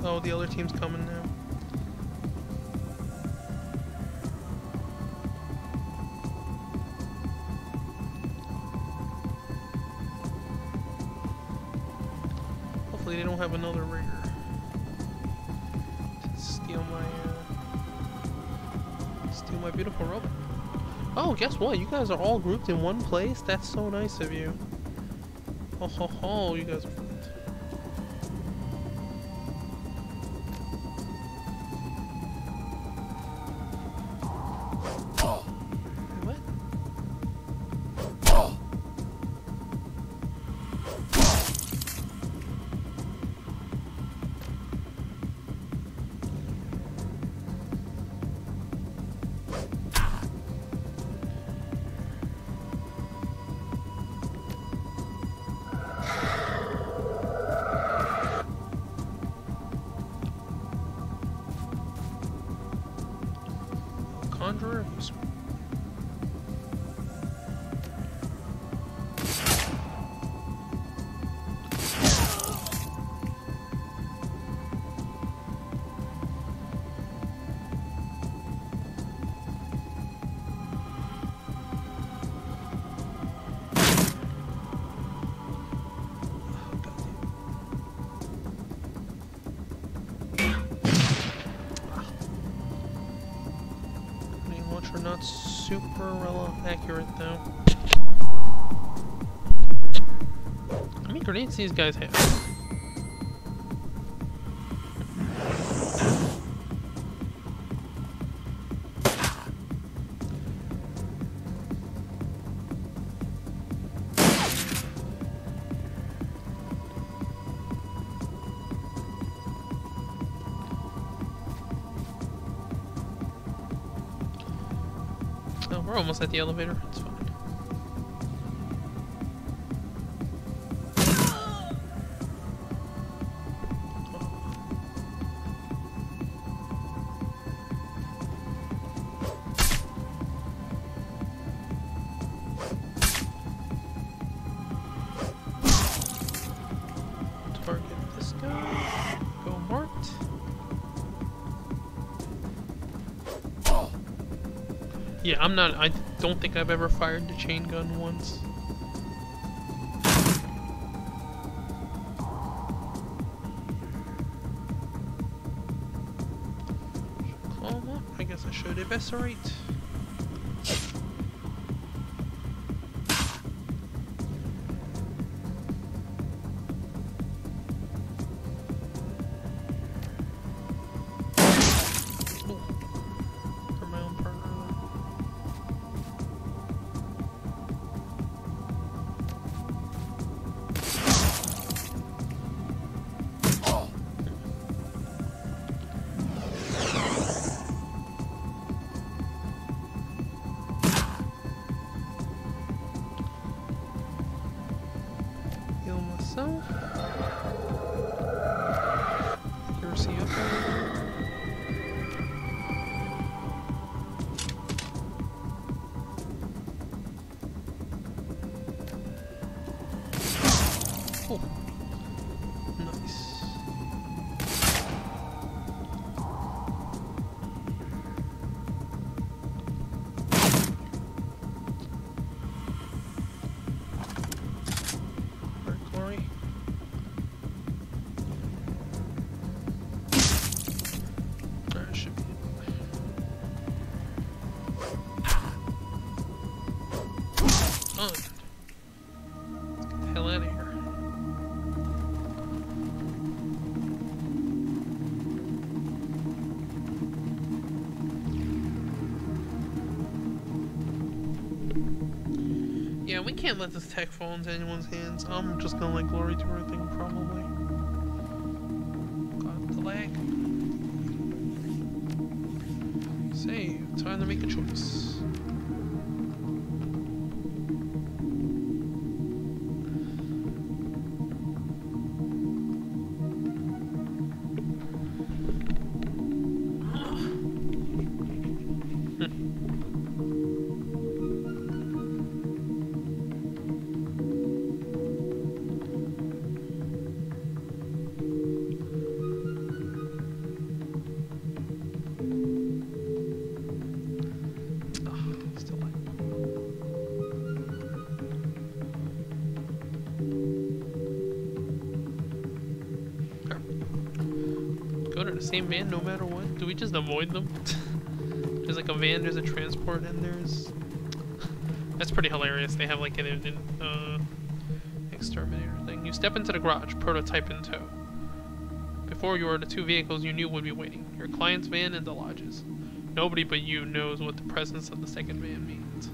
Oh, the other team's coming now. Hopefully they don't have another rigger to steal my beautiful robot. Oh, guess what? You guys are all grouped in one place? That's so nice of you. Oh ho ho, you guys are friends. Conjurer? Not super accurate though. How many grenades these guys have? We're almost at the elevator. It's fine. Yeah, I don't think I've ever fired the chain gun once. Should call him up? I guess I should eviscerate. Yeah, we can't let this tech fall into anyone's hands. I'm just gonna let Glory do her thing, probably. Got the lag. Save. Time to make a choice. Same van no matter what? Do we just avoid them? There's like a van, there's a transport, and there's... That's pretty hilarious. They have like an exterminator thing. You step into the garage, prototype in tow. Before you are the two vehicles you knew would be waiting. Your client's van and the lodge's. Nobody but you knows what the presence of the second van means.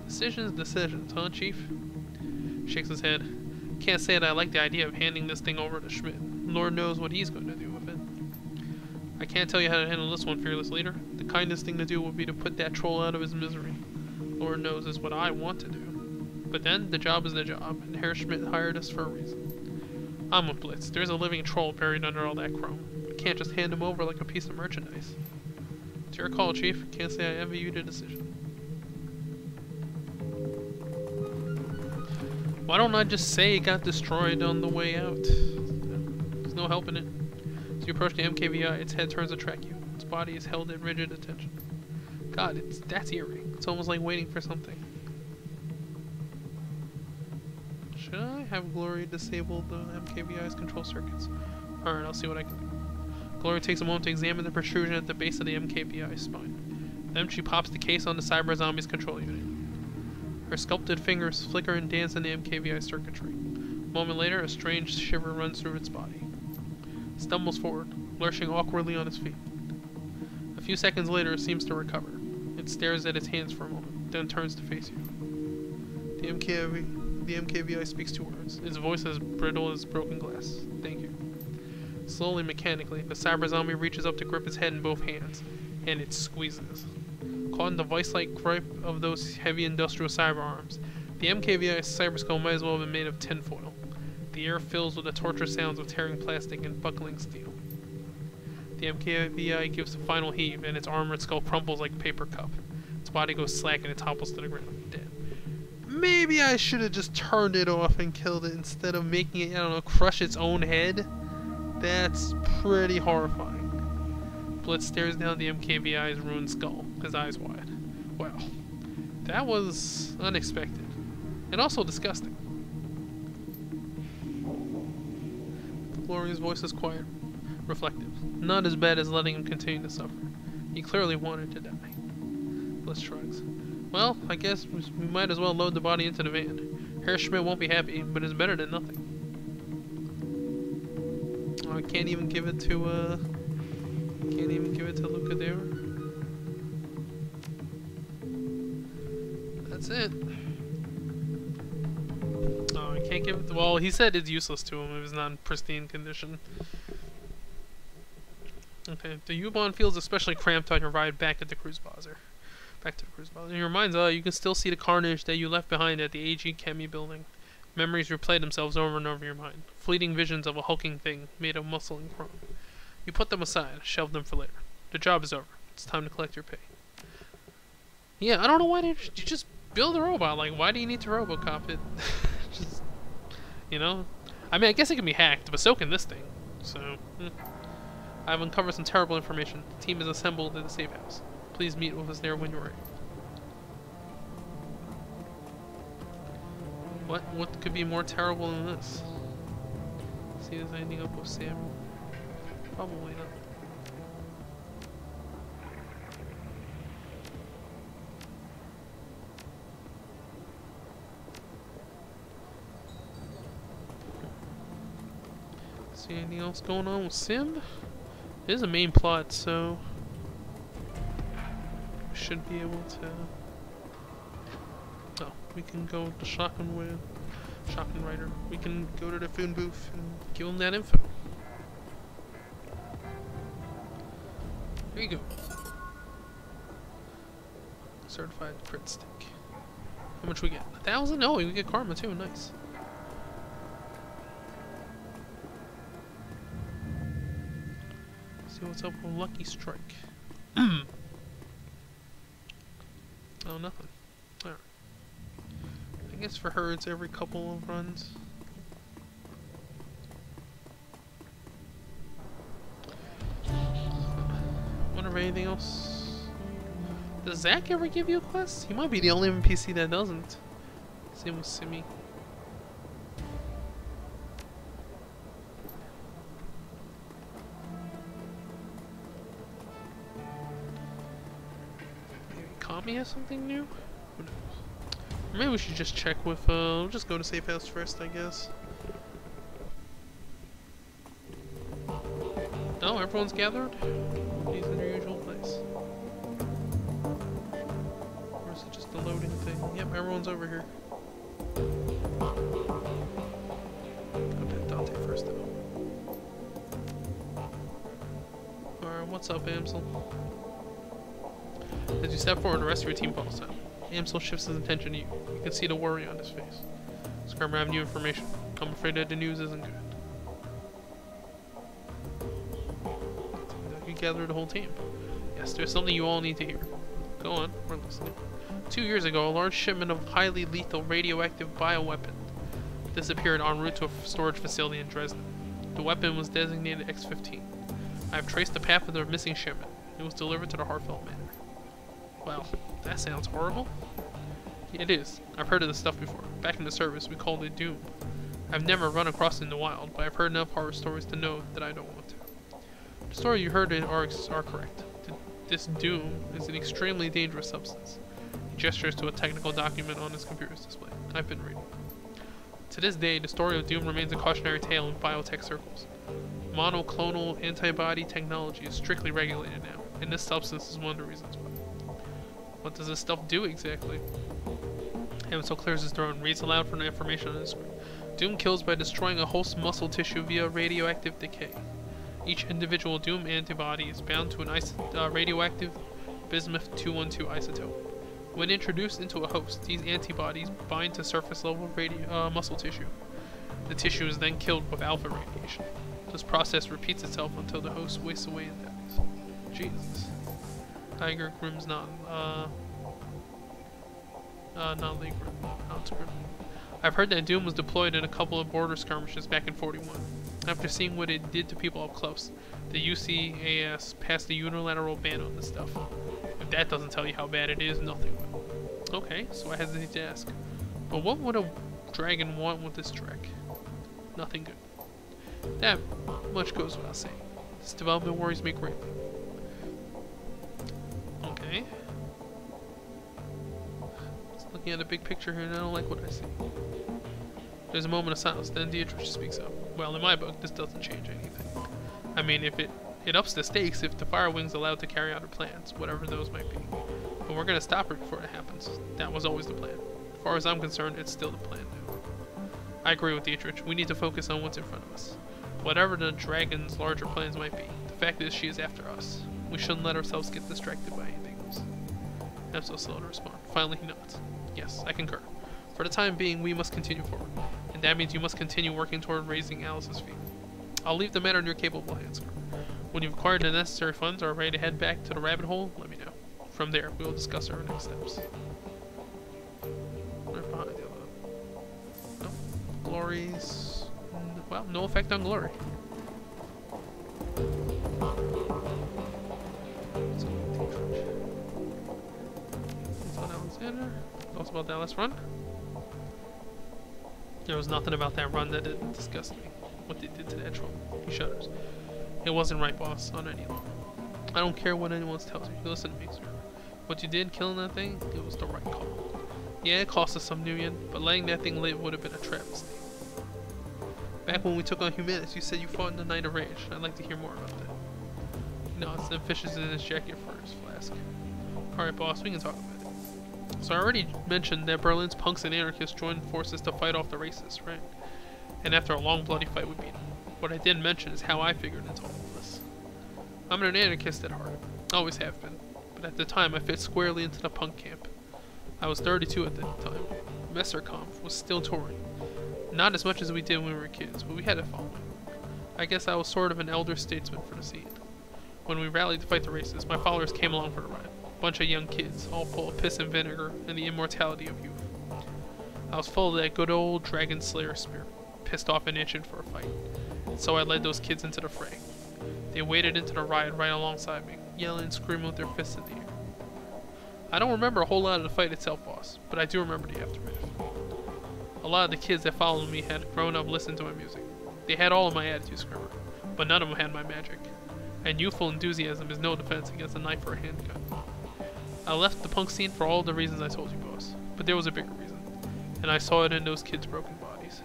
Decisions, huh, Chief? Shakes his head. Can't say that I like the idea of handing this thing over to Schmidt. Lord knows what he's going to do with it. I can't tell you how to handle this one, fearless leader. The kindest thing to do would be to put that troll out of his misery. Lord knows is what I want to do. But then, the job is the job, and Herr Schmidt hired us for a reason. I'm with Blitz. There's a living troll buried under all that chrome. I can't just hand him over like a piece of merchandise. It's your call, Chief. Can't say I envy you the decision. Why don't I just say it got destroyed on the way out? There's no helping it. As you approach the MKVI, its head turns to track you. Its body is held in rigid attention. God, that's eerie. It's almost like waiting for something. Should I have Glory disable the MKVI's control circuits? Alright, I'll see what I can do. Glory takes a moment to examine the protrusion at the base of the MKVI spine. Then she pops the case on the cyber zombie's control unit. Her sculpted fingers flicker and dance in the MKVI circuitry. A moment later, a strange shiver runs through its body. It stumbles forward, lurching awkwardly on its feet. A few seconds later, it seems to recover. It stares at its hands for a moment, then turns to face you. The MKVI speaks 2 words. Its voice is brittle as broken glass. Thank you. Slowly, mechanically, the cyber zombie reaches up to grip its head in both hands, and it squeezes. caught in the vice-like grip of those heavy industrial cyber arms. The MKVI cyberskull might as well have been made of tinfoil. The air fills with the torture sounds of tearing plastic and buckling steel. The MKVI gives a final heave, and its armored skull crumbles like a paper cup. Its body goes slack and it topples to the ground, dead. Maybe I should have just turned it off and killed it instead of making it, I don't know, crush its own head. That's pretty horrifying. Blitz stares down the MKVI's ruined skull, his eyes wide. Wow. That was unexpected. And also disgusting. Gloria's voice is quiet, reflective. Not as bad as letting him continue to suffer. He clearly wanted to die. Blitz shrugs. Well, I guess we might as well load the body into the van. Herr Schmidt won't be happy, but it's better than nothing. Oh, I can't even give it to, Luca there. That's it. Oh, I can't give it to, well, he said it's useless to him if it's not in pristine condition. Okay, the U-Bahn feels especially cramped on your ride back at the cruise bazaar. Back to the cruise bazaar. In your mind's eye, you can still see the carnage that you left behind at the AG Chemi building. Memories replay themselves over and over in your mind. Fleeting visions of a hulking thing made of muscle and chrome. You put them aside, shelve them for later. The job is over. It's time to collect your pay. Yeah, I don't know why did you just build a robot. Like, why do you need to Robocop it? Just, you know? I mean, I guess it can be hacked, but so can this thing. So, I've uncovered some terrible information. The team is assembled at the safe house. Please meet with us there when you're ready. What could be more terrible than this? See if there's anything up with Sam. Probably not. See anything else going on with Sim? There's a main plot, so we should be able to. Oh, we can go with the shotgun rider. We can go to the phone booth and give him that info. Here you go. Certified crit stick. How much we get? 1,000? Oh, we get karma too. Nice. See what's up with Lucky Strike. Oh, nothing. Alright. I guess for her it's every couple of runs. Wonder if anything else. Does Zach ever give you a quest? He might be the only NPC that doesn't. Same with Simi. Kami has something new? Who knows? Or maybe we should just check with, we'll just go to safe house first, I guess. Oh, everyone's gathered? He's in their usual place. Or is it just the loading thing? Yep, everyone's over here. Gotta pet Dante first, though. Alright, what's up, Amsel? As you step forward, the rest of your team follows out. Amsel shifts his attention to you. You can see the worry on his face. Scrubber, I have new information. I'm afraid that the news isn't good. You gathered the whole team. Yes, there's something you all need to hear. Go on, we're listening. 2 years ago, a large shipment of highly lethal radioactive bioweapon disappeared en route to a storage facility in Dresden. The weapon was designated X-15. I have traced the path of the missing shipment. It was delivered to the Hartfeld Manor. Well, that sounds horrible. Yeah, it is. I've heard of this stuff before. Back in the service, we called it Doom. I've never run across it in the wild, but I've heard enough horror stories to know that I don't want to. The story you heard are correct. This Doom is an extremely dangerous substance. He gestures to a technical document on his computer's display. I've been reading. To this day, the story of Doom remains a cautionary tale in biotech circles. Monoclonal antibody technology is strictly regulated now, and this substance is one of the reasons why. What does this stuff do exactly? Amsel clears his throat and reads aloud from the information on the screen. Doom kills by destroying a host muscle tissue via radioactive decay. Each individual Doom antibody is bound to an radioactive bismuth 212 isotope. When introduced into a host, these antibodies bind to surface level muscle tissue. The tissue is then killed with alpha radiation. This process repeats itself until the host wastes away and dies. Jesus. Tiger Grimm's not League Grim. I've heard that Doom was deployed in a couple of border skirmishes back in 41. After seeing what it did to people up close, the UCAS passed a unilateral ban on this stuff. If that doesn't tell you how bad it is, nothing will. Okay, so I hesitate to ask. But what would a dragon want with this Drek? Nothing good. That much goes without saying. This development worries me greatly. Okay. Just looking at the big picture here and I don't like what I see. There's a moment of silence, then Dietrich speaks up. Well, in my book, this doesn't change anything. I mean, if it ups the stakes if the Firewing's allowed to carry out her plans, whatever those might be. But we're gonna stop her before it happens. That was always the plan. As far as I'm concerned, it's still the plan now. I agree with Dietrich. We need to focus on what's in front of us. Whatever the dragon's larger plans might be, the fact is she is after us. We shouldn't let ourselves get distracted by anything else. I'm so slow to respond. Finally he nods. Yes, I concur. For the time being, we must continue forward. And that means you must continue working toward raising Alice's fee. I'll leave the matter in your capable hands, Kurt. When you've acquired the necessary funds or are ready to head back to the rabbit hole, let me know. From there, we will discuss our next steps. Right behind the other. No. Glory's... well, no effect on Glory. Alexander. Thoughts about that last run? There was nothing about that run that didn't disgust me. What they did to that troll. He shudders. It wasn't right, boss, on any level. I don't care what anyone tells you. Listen to me, sir. What you did, killing that thing, it was the right call. Yeah, it cost us some Nuyen, but letting that thing live would have been a travesty. Back when we took on Humanus, you said you fought in the Night of Rage. I'd like to hear more about that. No, it's the fishes in his jacket for his flask. Alright, boss, we can talk about it. So I already mentioned that Berlin's punks and anarchists joined forces to fight off the racists, right? And after a long bloody fight we beat them. What I didn't mention is how I figured into all of this. I'm an anarchist at heart. Always have been. But at the time I fit squarely into the punk camp. I was 32 at the time. Messerkampf was still touring. Not as much as we did when we were kids, but we had a following. I guess I was sort of an elder statesman for the scene. When we rallied to fight the racists, my followers came along for the ride. Bunch of young kids, all full of piss and vinegar and the immortality of youth. I was full of that good old Dragon Slayer spirit, pissed off and itching for a fight. And so I led those kids into the fray. They waded into the riot right alongside me, yelling and screaming with their fists in the air. I don't remember a whole lot of the fight itself, boss, but I do remember the aftermath. A lot of the kids that followed me had grown up listening to my music. They had all of my attitude, Scrimmer, but none of them had my magic. And youthful enthusiasm is no defense against a knife or a handgun. I left the punk scene for all the reasons I told you, boss, but there was a bigger reason, and I saw it in those kids' broken bodies.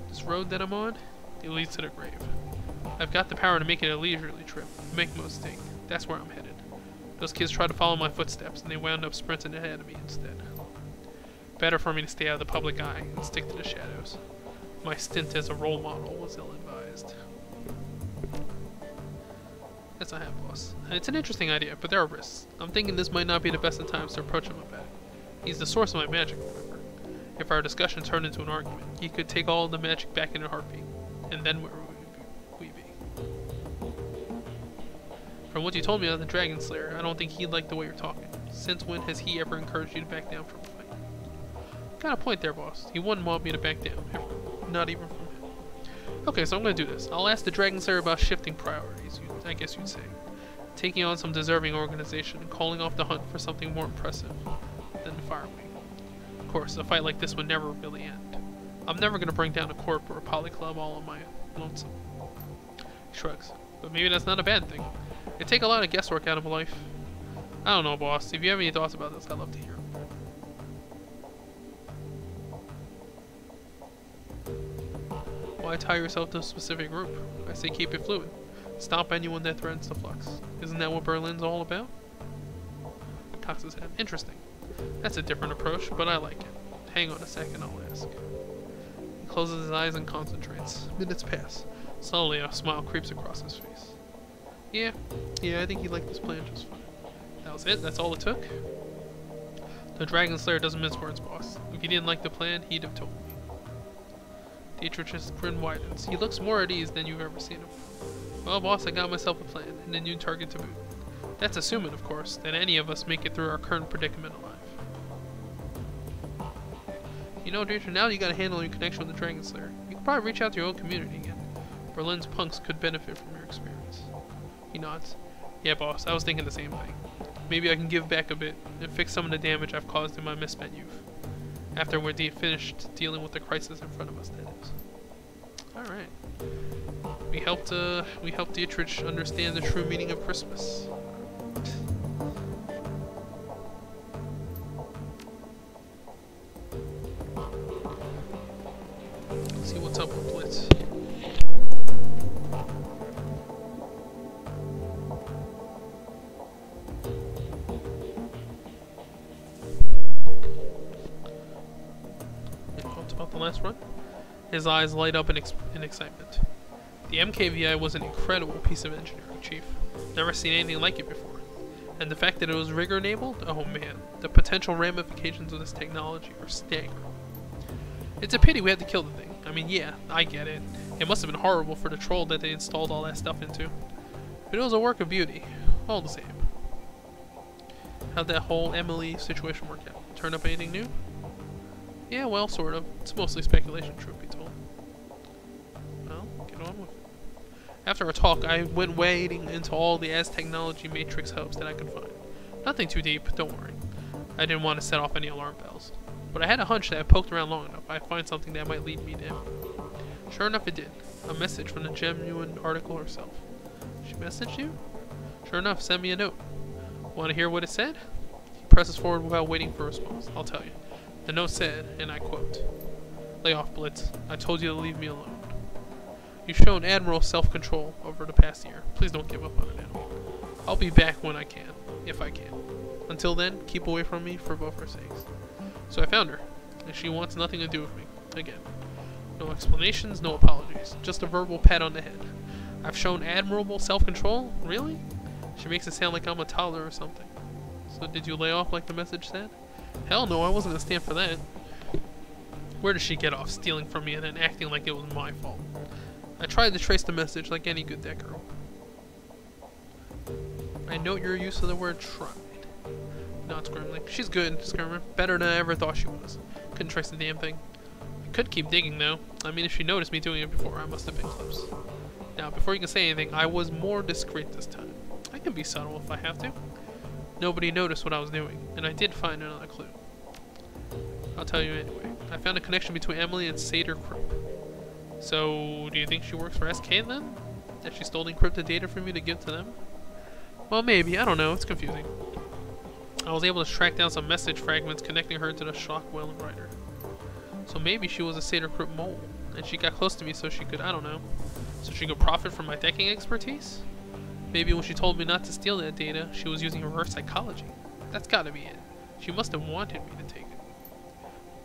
This road that I'm on, it leads to the grave. I've got the power to make it a leisurely trip, make no mistake. That's where I'm headed. Those kids tried to follow my footsteps, and they wound up sprinting ahead of me instead. Better for me to stay out of the public eye and stick to the shadows. My stint as a role model was ill-advised. That's not half, boss. It's an interesting idea, but there are risks. I'm thinking this might not be the best of times to approach him about it. He's the source of my magic, remember. If our discussion turned into an argument, he could take all the magic back in a heartbeat. And then where would we be? From what you told me on the Dragon Slayer, I don't think he'd like the way you're talking. Since when has he ever encouraged you to back down from a fight? Got a point there, boss. He wouldn't want me to back down, ever. Not even from him. Okay, so I'm gonna do this. I'll ask the Dragon Slayer about shifting priorities, I guess you'd say. Taking on some deserving organization and calling off the hunt for something more impressive than the Firewing. Of course, a fight like this would never really end. I'm never gonna bring down a corp or a poly club all on my lonesome. He shrugs. But maybe that's not a bad thing. It'd take a lot of guesswork out of my life. I don't know, boss. If you have any thoughts about this, I'd love to hear them. Why tie yourself to a specific group? I say keep it fluid. Stop anyone that threatens the flux. Isn't that what Berlin's all about? Cocks his head. Interesting. That's a different approach, but I like it. Hang on a second, I'll ask. He closes his eyes and concentrates. Minutes pass. Slowly, a smile creeps across his face. Yeah, I think he liked this plan just fine. That was it? That's all it took? The Dragon Slayer doesn't mince words, boss. If he didn't like the plan, he'd have told me. Dietrich's grin widens. He looks more at ease than you've ever seen him. Well, boss, I got myself a plan, and a new target to boot. That's assuming, of course, that any of us make it through our current predicament alive. You know, Dietrich, now you gotta handle your connection with the Dragon Slayer. You can probably reach out to your own community again. Berlin's punks could benefit from your experience. He nods. Yeah, boss, I was thinking the same thing. Maybe I can give back a bit and fix some of the damage I've caused in my misspent youth. After we're finished dealing with the crisis in front of us, that is. Alright. We helped Dietrich understand the true meaning of Christmas. Let's see what's up with Blitz. About the last run? His eyes light up in excitement. The MKVI was an incredible piece of engineering, Chief. Never seen anything like it before. And the fact that it was rigor enabled? Oh man, the potential ramifications of this technology are staggering. It's a pity we had to kill the thing. I mean, yeah, I get it. It must have been horrible for the troll that they installed all that stuff into. But it was a work of beauty, all the same. How'd that whole Emily situation work out? Turn up anything new? Yeah, well, sort of. It's mostly speculation, truth be told. Well, get on with it. After our talk, I went wading into all the Technology Matrix hubs that I could find. Nothing too deep, don't worry. I didn't want to set off any alarm bells. But I had a hunch that I poked around long enough, I'd find something that might lead me to him. Sure enough, it did. A message from the genuine article herself. She messaged you? Sure enough, send me a note. Want to hear what it said? He presses forward without waiting for a response. I'll tell you. The note said, and I quote, "Lay off, Blitz. I told you to leave me alone. You've shown admirable self-control over the past year. Please don't give up on it now. I'll be back when I can, if I can. Until then, keep away from me for both our sakes." So I found her, and she wants nothing to do with me. Again. No explanations, no apologies. Just a verbal pat on the head. I've shown admirable self-control? Really? She makes it sound like I'm a toddler or something. So did you lay off like the message said? Hell no, I wasn't gonna stand for that. Where does she get off stealing from me and then acting like it was my fault? I tried to trace the message like any good dead girl. I note your use of the word tried. Nods grimly. She's good, Skirmer. Better than I ever thought she was. Couldn't trace the damn thing. I could keep digging though. I mean, if she noticed me doing it before, I must have been close. Now, before you can say anything, I was more discreet this time. I can be subtle if I have to. Nobody noticed what I was doing, and I did find another clue. I'll tell you anyway. I found a connection between Emily and Seder Crypt. So, do you think she works for SK then? That she stole encrypted data from me to give to them? Well, maybe. I don't know. It's confusing. I was able to track down some message fragments connecting her to the Shockwell writer. So maybe she was a Seder Crypt mole, and she got close to me so she could, I don't know, so she could profit from my decking expertise? Maybe when she told me not to steal that data, she was using reverse psychology. That's gotta be it. She must have wanted me to take it.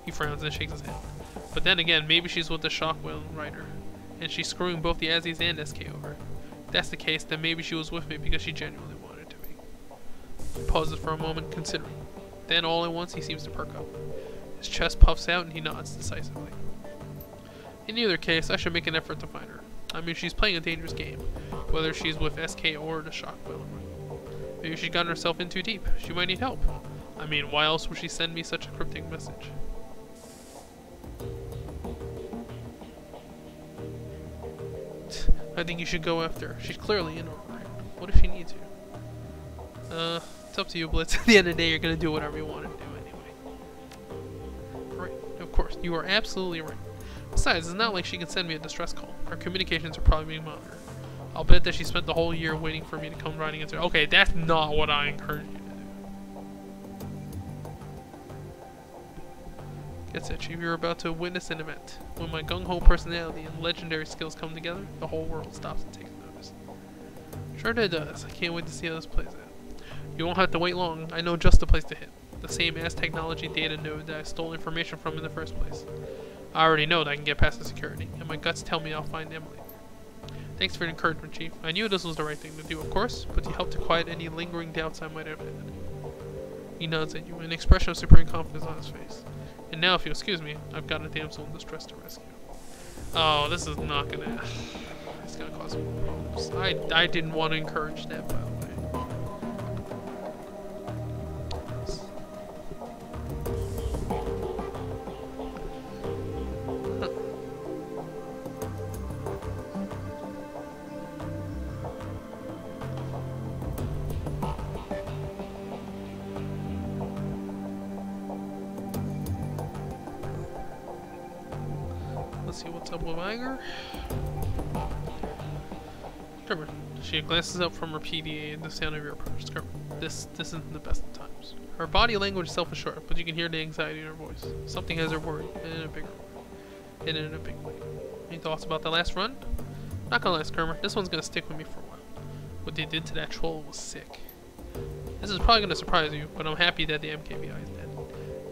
He frowns and shakes his head. But then again, maybe she's with the Shockwell writer, and she's screwing both the Azzies and SK over. If that's the case, then maybe she was with me because she genuinely wanted to be. He pauses for a moment, considering. Then all at once, he seems to perk up. His chest puffs out and he nods decisively. In either case, I should make an effort to find her. I mean, she's playing a dangerous game, whether she's with SK or the Shockwell. Maybe she's gotten herself in too deep. She might need help. I mean, why else would she send me such a cryptic message? I think you should go after her. She's clearly in over it. What if she needs you? It's up to you, Blitz. At the end of the day, you're gonna do whatever you want to do anyway. Right, of course. You are absolutely right. Besides, it's not like she can send me a distress call. Her communications are probably being monitored. I'll bet that she spent the whole year waiting for me to come riding into her. Okay, that's not what I encourage you to do. Gets it, Chief. You're about to witness an event. When my gung-ho personality and legendary skills come together, the whole world stops and takes notice. Sure it does. I can't wait to see how this plays out. You won't have to wait long. I know just the place to hit. The same Technology data node that I stole information from in the first place. I already know that I can get past the security, and my guts tell me I'll find Emily. Thanks for the encouragement, Chief. I knew this was the right thing to do, of course, but to help to quiet any lingering doubts I might have had. He nods at you, an expression of supreme confidence on his face. And now, if you'll excuse me, I've got a damsel in distress to rescue. Oh, this is not gonna... It's gonna cause problems. I didn't want to encourage that, by the way. Let's see what's up with Iger. Skirmer. She glances up from her PDA and the sound of your approach. Skirmer. This isn't the best of times. Her body language is self-assured, but you can hear the anxiety in her voice. Something has her worried, and in a big way. Any thoughts about the last run? Not gonna lie, Skirmer. This one's gonna stick with me for a while. What they did to that troll was sick. This is probably gonna surprise you, but I'm happy that the MKVI is dead.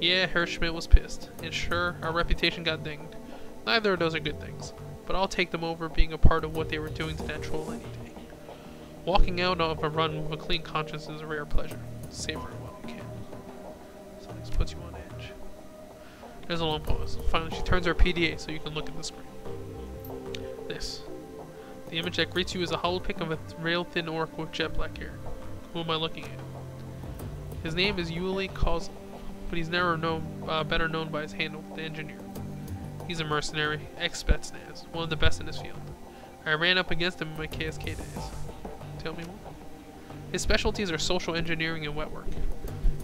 Yeah, Herr Schmidt was pissed, and sure, our reputation got dinged. Neither of those are good things, but I'll take them over being a part of what they were doing to that troll any day. Walking out of a run with a clean conscience is a rare pleasure. Savor it while you can. Something puts you on edge. There's a long pause. Finally, she turns her PDA so you can look at the screen. This. The image that greets you is a holopic of a rail-thin orc with jet black hair. Who am I looking at? His name is Yuli Kozlov, but he's better known by his handle, the Engineer. He's a mercenary, ex-Spetsnaz, one of the best in his field. I ran up against him in my KSK days. Tell me more. His specialties are social engineering and wet work.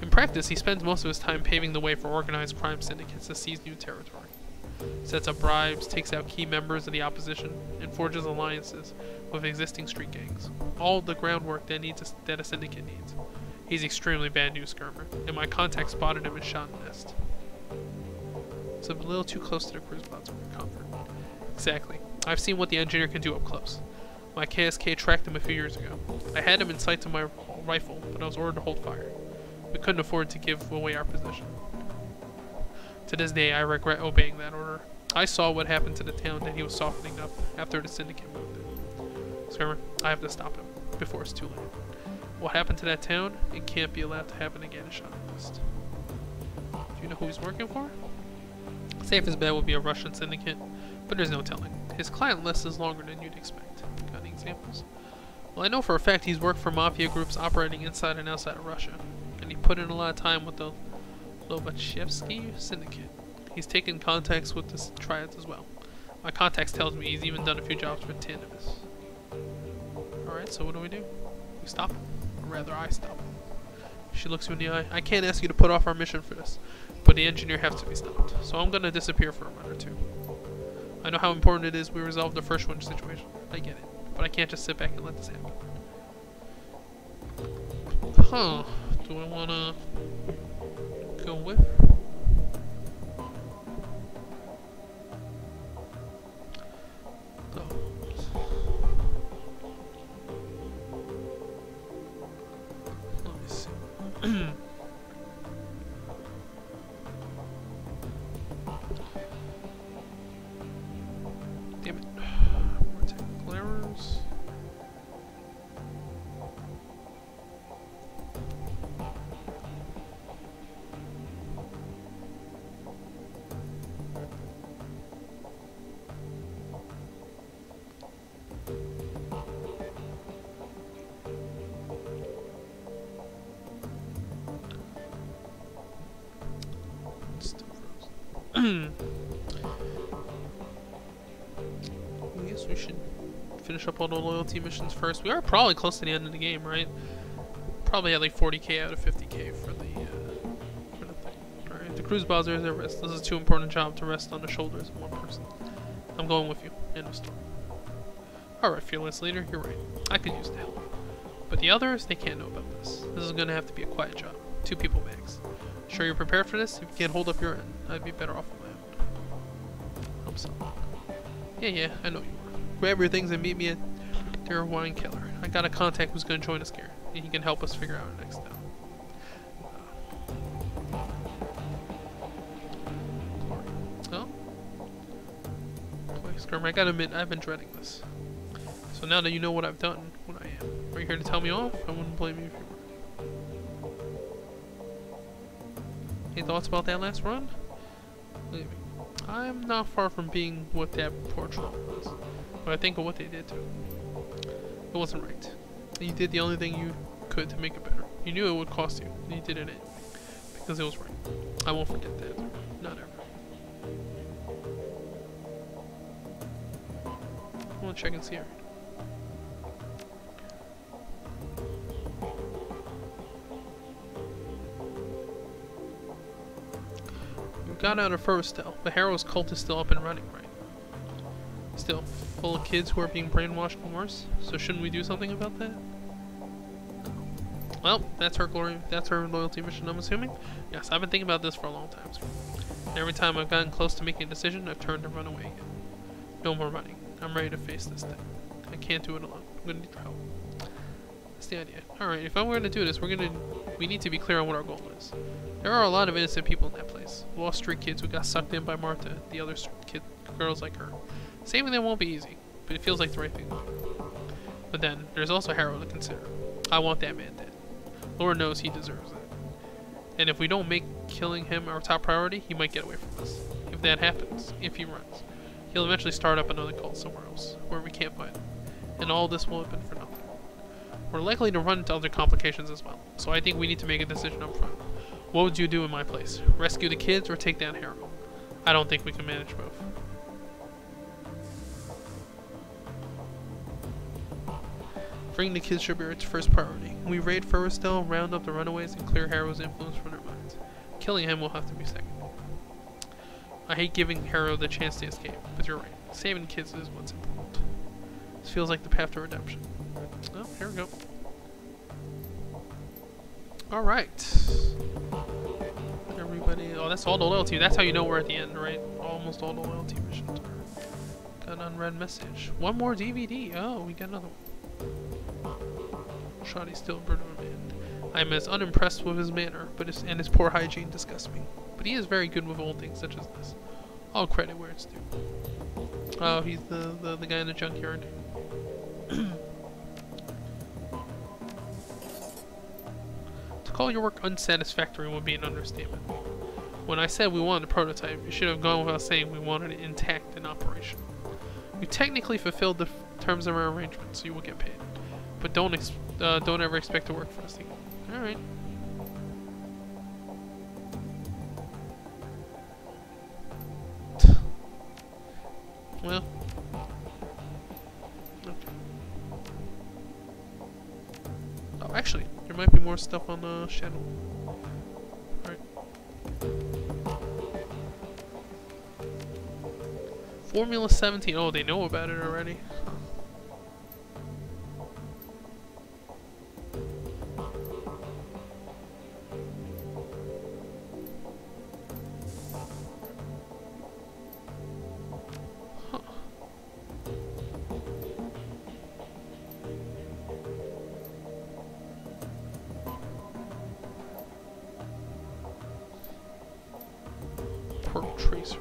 In practice, he spends most of his time paving the way for organized crime syndicates to seize new territory. Sets up bribes, takes out key members of the opposition, and forges alliances with existing street gangs. All the groundwork that a syndicate needs. He's extremely bad news, Skirmer, and my contact spotted him and shot in the nest. It's a little too close to the cruise pods for your comfort. Exactly. I've seen what the Engineer can do up close. My KSK tracked him a few years ago. I had him in sight to my rifle, but I was ordered to hold fire. We couldn't afford to give away our position. To this day, I regret obeying that order. I saw what happened to the town that he was softening up after the syndicate moved in. Skirmer, I have to stop him before it's too late. What happened to that town? It can't be allowed to happen again in Shadowrun list. Do you know who he's working for? Safest bet would be a Russian syndicate, but there's no telling. His client list is longer than you'd expect. Got any examples? Well, I know for a fact he's worked for mafia groups operating inside and outside of Russia, and he put in a lot of time with the Lobachevsky syndicate. He's taken contacts with the triads as well. My contacts tells me he's even done a few jobs for Tandimus. Alright, so what do? We stop him. Or rather, I stop him. She looks you in the eye. I can't ask you to put off our mission for this, but the Engineer has to be stopped, so I'm gonna disappear for a run or two. I know how important it is we resolve the first one situation. I get it, but I can't just sit back and let this happen. Huh. Do I wanna go with? Let me see. Damn it. More technical errors. Still frozen. I guess we should finish up all the loyalty missions first. We are probably close to the end of the game, right? Probably had like 40k out of 50k for the thing. Alright, the cruise bowser is at rest. This is too important a job to rest on the shoulders of one person. I'm going with you. End of story. Alright, fearless leader, you're right. I could use the help. But the others, they can't know about this. This is gonna have to be a quiet job. 2 people max. Sure you're prepared for this? If you can't hold up your end, I'd be better off on my own. Hope so. Yeah, I know you are. Grab your things and meet me at their wine keller. I got a contact who's gonna join us here, and he can help us figure out our next step. Oh? Boy, Skirmer, I gotta admit, I've been dreading this. So now that you know what I've done, what I am, are you here to tell me off? I wouldn't blame you if you were. Any thoughts about that last run? Maybe. I'm not far from being what that poor troll was. But I think of what they did to him. It wasn't right. You did the only thing you could to make it better. You knew it would cost you, and you did it anyway. Because it was right. I won't forget that. Not ever. I want to check and see her. You got out of Forrestal, but Harrow's cult is still up and running, right? Still full of kids who are being brainwashed and worse. So shouldn't we do something about that? Well, that's her glory. That's her loyalty mission, I'm assuming. Yes, I've been thinking about this for a long time. And every time I've gotten close to making a decision, I've turned to run away again. No more running. I'm ready to face this thing. I can't do it alone. I'm gonna need your help. That's the idea. Alright, if I'm gonna do this, we need to be clear on what our goal is. There are a lot of innocent people in that place. Lost street kids who got sucked in by Martha, the other girls like her. Saving them won't be easy, but it feels like the right thing to do. But then, there's also Harrow to consider. I want that man dead. Lord knows he deserves it. And if we don't make killing him our top priority, he might get away from us. If that happens, if he runs, he'll eventually start up another cult somewhere else, where we can't find him. And all this will have been for nothing. We're likely to run into other complications as well, so I think we need to make a decision up front. What would you do in my place? Rescue the kids or take down Harrow? I don't think we can manage both. Freeing the kids should be our first priority. We raid Forrestal, round up the runaways, and clear Harrow's influence from their minds. Killing him will have to be second. I hate giving Harrow the chance to escape, but you're right. Saving kids is what's important. This feels like the path to redemption. Oh, here we go. Alright. Everybody... Oh, that's all the loyalty. That's how you know we're at the end, right? Almost all the loyalty missions are. Got an unread message. One more DVD. Oh, we got another one. Shoddy's still a bird of a man. I'm as unimpressed with his manner, and his poor hygiene disgusts me. But he is very good with old things such as this. All credit where it's due. Oh, he's the guy in the junkyard. To call your work unsatisfactory would be an understatement. When I said we wanted a prototype, you should have gone without saying we wanted it intact and operational. You technically fulfilled the terms of our arrangement, so you will get paid. But don't ever expect to work for us again. Alright. Well. Okay. Oh, actually, there might be more stuff on the Shadow. Alright. Formula 17. Oh, they know about it already. Tracers.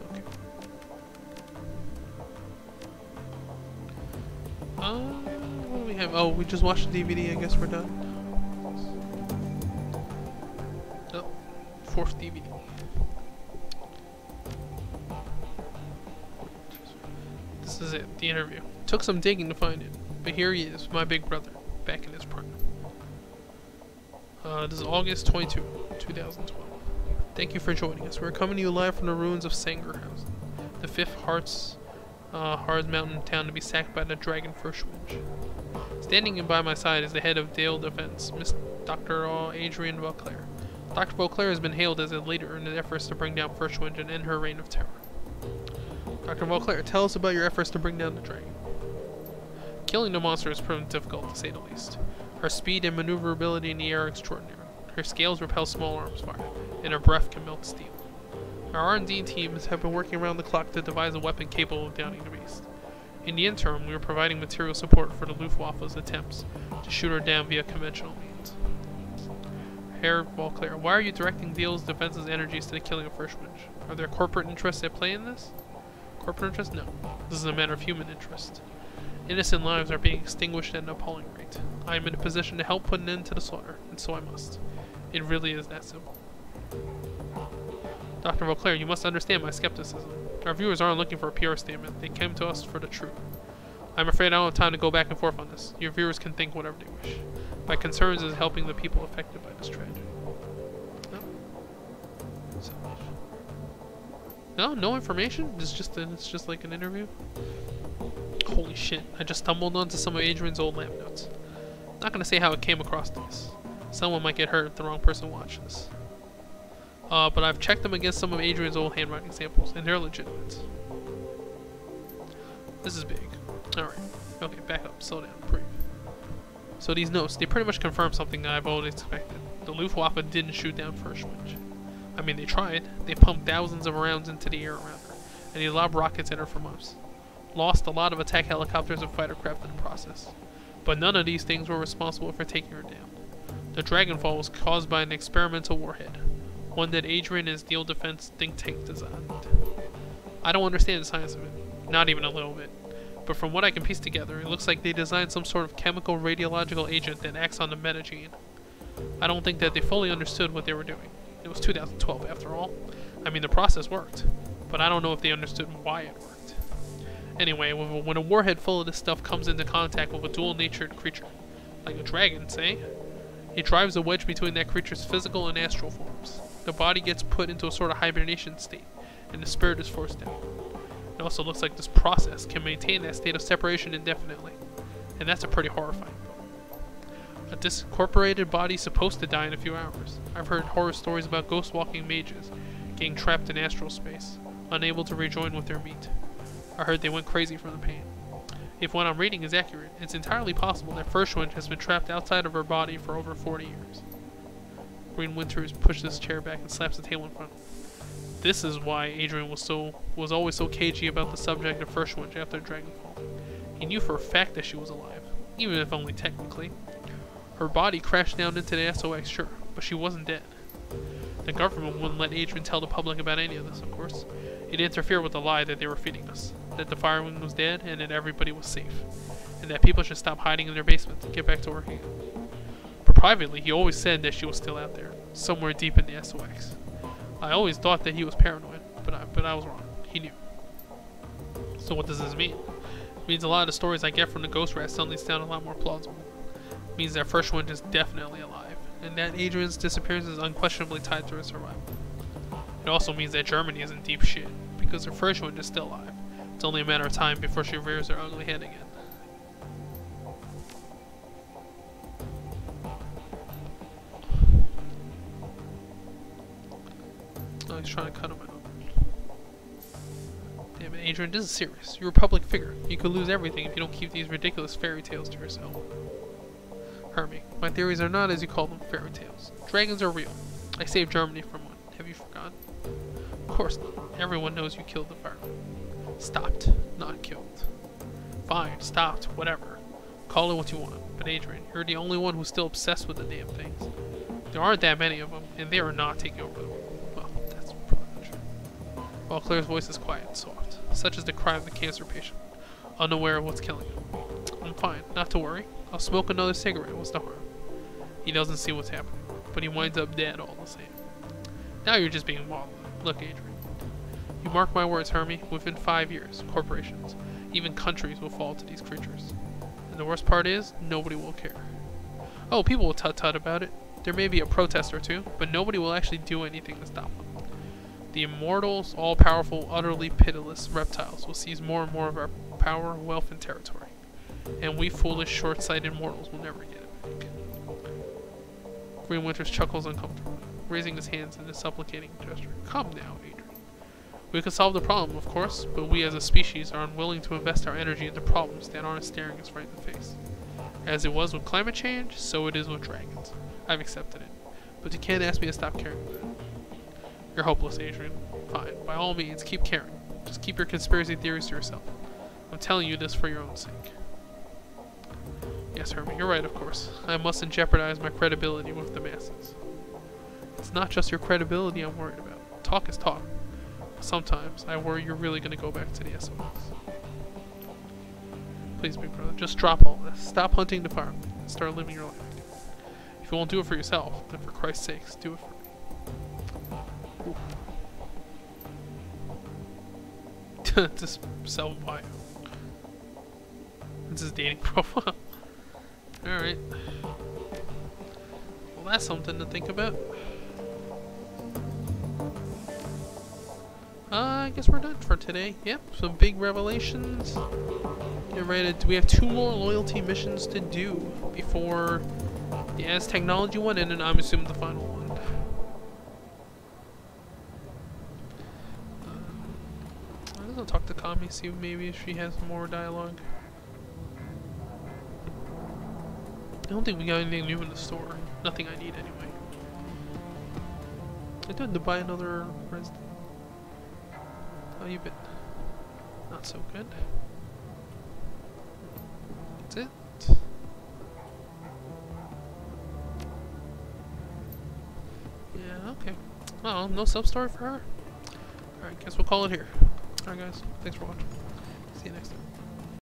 Okay. What do we have? Oh, we just watched the DVD. I guess we're done. Oh, fourth DVD. This is it. The interview. Took some digging to find it, but here he is, my big brother, back in his prime. This is August 22, 2012. Thank you for joining us. We're coming to you live from the ruins of Sangerhausen, the fifth hard mountain town to be sacked by the Dragon Firstwinch. Standing by my side is the head of Dale Defense, Miss Dr. Adrienne Beauclair. Dr. Beauclair has been hailed as a leader in the efforts to bring down Firstwinch and end her reign of terror. Dr. Beauclair, tell us about your efforts to bring down the dragon. Killing the monster has proven difficult, to say the least. Her speed and maneuverability in the air are extraordinary. Her scales repel small arms fire, and her breath can melt steel. Our R&D teams have been working around the clock to devise a weapon capable of downing the beast. In the interim, we are providing material support for the Luftwaffe's attempts to shoot her down via conventional means. Herr Volclair, why are you directing Deal's defense's energies to the killing of First Wind? Are there corporate interests at play in this? Corporate interest? No. This is a matter of human interest. Innocent lives are being extinguished at an appalling rate. I am in a position to help put an end to the slaughter, and so I must. It really is that simple. Dr. Volclair, you must understand my skepticism. Our viewers aren't looking for a PR statement. They came to us for the truth. I'm afraid I don't have time to go back and forth on this. Your viewers can think whatever they wish. My concerns is helping the people affected by this tragedy. No? No information? It's just like an interview? Holy shit, I just stumbled onto some of Adrian's old lab notes. Not gonna say how it came across these. Someone might get hurt if the wrong person watched this. But I've checked them against some of Adrian's old handwriting samples, and they're legitimate. This is big. Alright. Okay, back up. Slow down. Breathe. So these notes, they pretty much confirm something I've always expected. The Luftwaffe didn't shoot down First Wind. I mean, they tried. They pumped thousands of rounds into the air around her, and they lobbed rockets at her from us. Lost a lot of attack helicopters and fighter craft in the process. But none of these things were responsible for taking her down. The Dragonfall was caused by an experimental warhead, one that Adrian and his Deal Defense think tank designed. I don't understand the science of it, not even a little bit. But from what I can piece together, it looks like they designed some sort of chemical radiological agent that acts on the metagene. I don't think that they fully understood what they were doing. It was 2012 after all. I mean, the process worked, but I don't know if they understood why it worked. Anyway, when a warhead full of this stuff comes into contact with a dual-natured creature, like a dragon, say, it drives a wedge between that creature's physical and astral forms. The body gets put into a sort of hibernation state, and the spirit is forced out. It also looks like this process can maintain that state of separation indefinitely, and that's a pretty horrifying thought. A disincorporated body's supposed to die in a few hours. I've heard horror stories about ghost-walking mages getting trapped in astral space, unable to rejoin with their meat. I heard they went crazy from the pain. If what I'm reading is accurate, it's entirely possible that First Wind has been trapped outside of her body for over 40 years. Green Winters pushes his chair back and slaps the table in front of him. This is why Adrian was always so cagey about the subject of First Wind after Dragonfall. He knew for a fact that she was alive, even if only technically. Her body crashed down into the SOX, sure, but she wasn't dead. The government wouldn't let Adrian tell the public about any of this, of course. It interfered with the lie that they were feeding us, that the fireman was dead and that everybody was safe, and that people should stop hiding in their basement and get back to working. But privately, he always said that she was still out there, somewhere deep in the SOX. I always thought that he was paranoid, but I was wrong. He knew. So what does this mean? It means a lot of the stories I get from the Ghost Rat suddenly sound a lot more plausible. It means that First Wind is definitely alive, and that Adrian's disappearance is unquestionably tied to her survival. It also means that Germany is in deep shit, because her First Wind is still alive. It's only a matter of time before she rears her ugly head again. Oh, he's trying to cut him out. Damn it, Adrian, this is serious. You're a public figure. You could lose everything if you don't keep these ridiculous fairy tales to yourself. Hermie, my theories are not as you call them fairy tales. Dragons are real. I saved Germany from one. Have you forgotten? Of course not. Everyone knows you killed the fireman. Stopped, not killed. Fine, stopped, whatever. Call it what you want. But Adrian, you're the only one who's still obsessed with the damn things. There aren't that many of them, and they are not taking over the world. Well, that's probably not true. While Claire's voice is quiet and soft, such as the cry of the cancer patient, unaware of what's killing him. I'm fine, not to worry. I'll smoke another cigarette, what's the harm? He doesn't see what's happening, but he winds up dead all the same. Now you're just being maudlin. Look, Adrian. You mark my words, Hermie, within 5 years, corporations, even countries will fall to these creatures. And the worst part is, nobody will care. Oh, people will tut-tut about it. There may be a protest or two, but nobody will actually do anything to stop them. The immortals, all-powerful, utterly pitiless reptiles will seize more and more of our power, wealth, and territory. And we foolish, short-sighted mortals will never get it back. Green Winters chuckles uncomfortably, raising his hands in a supplicating gesture. Come now, Adrian. We could solve the problem, of course, but we as a species are unwilling to invest our energy into problems that aren't staring us right in the face. As it was with climate change, so it is with dragons. I've accepted it, but you can't ask me to stop caring about it. You're hopeless, Adrian. Fine, by all means, keep caring. Just keep your conspiracy theories to yourself. I'm telling you this for your own sake. Yes, Hermie, you're right, of course. I mustn't jeopardize my credibility with the masses. It's not just your credibility I'm worried about. Talk is talk. Sometimes I worry you're really gonna go back to the SOS. Please, big brother, just drop all this. Stop hunting the farm and start living your life. If you won't do it for yourself, then for Christ's sakes, do it for me. Just self-bio. It's his dating profile. Alright. Well, that's something to think about. I guess we're done for today. Yep, some big revelations. Get ready to, we have 2 more loyalty missions to do before the As Technology one, and then I'm assuming the final one. I'm gonna talk to Kami, see if maybe she has more dialogue. I don't think we got anything new in the store. Nothing I need anyway. I do have to buy another resident. How you been? Not so good. That's it. Yeah, okay. Oh, no sub-story for her? Alright, guess we'll call it here. Alright guys, thanks for watching. See you next time.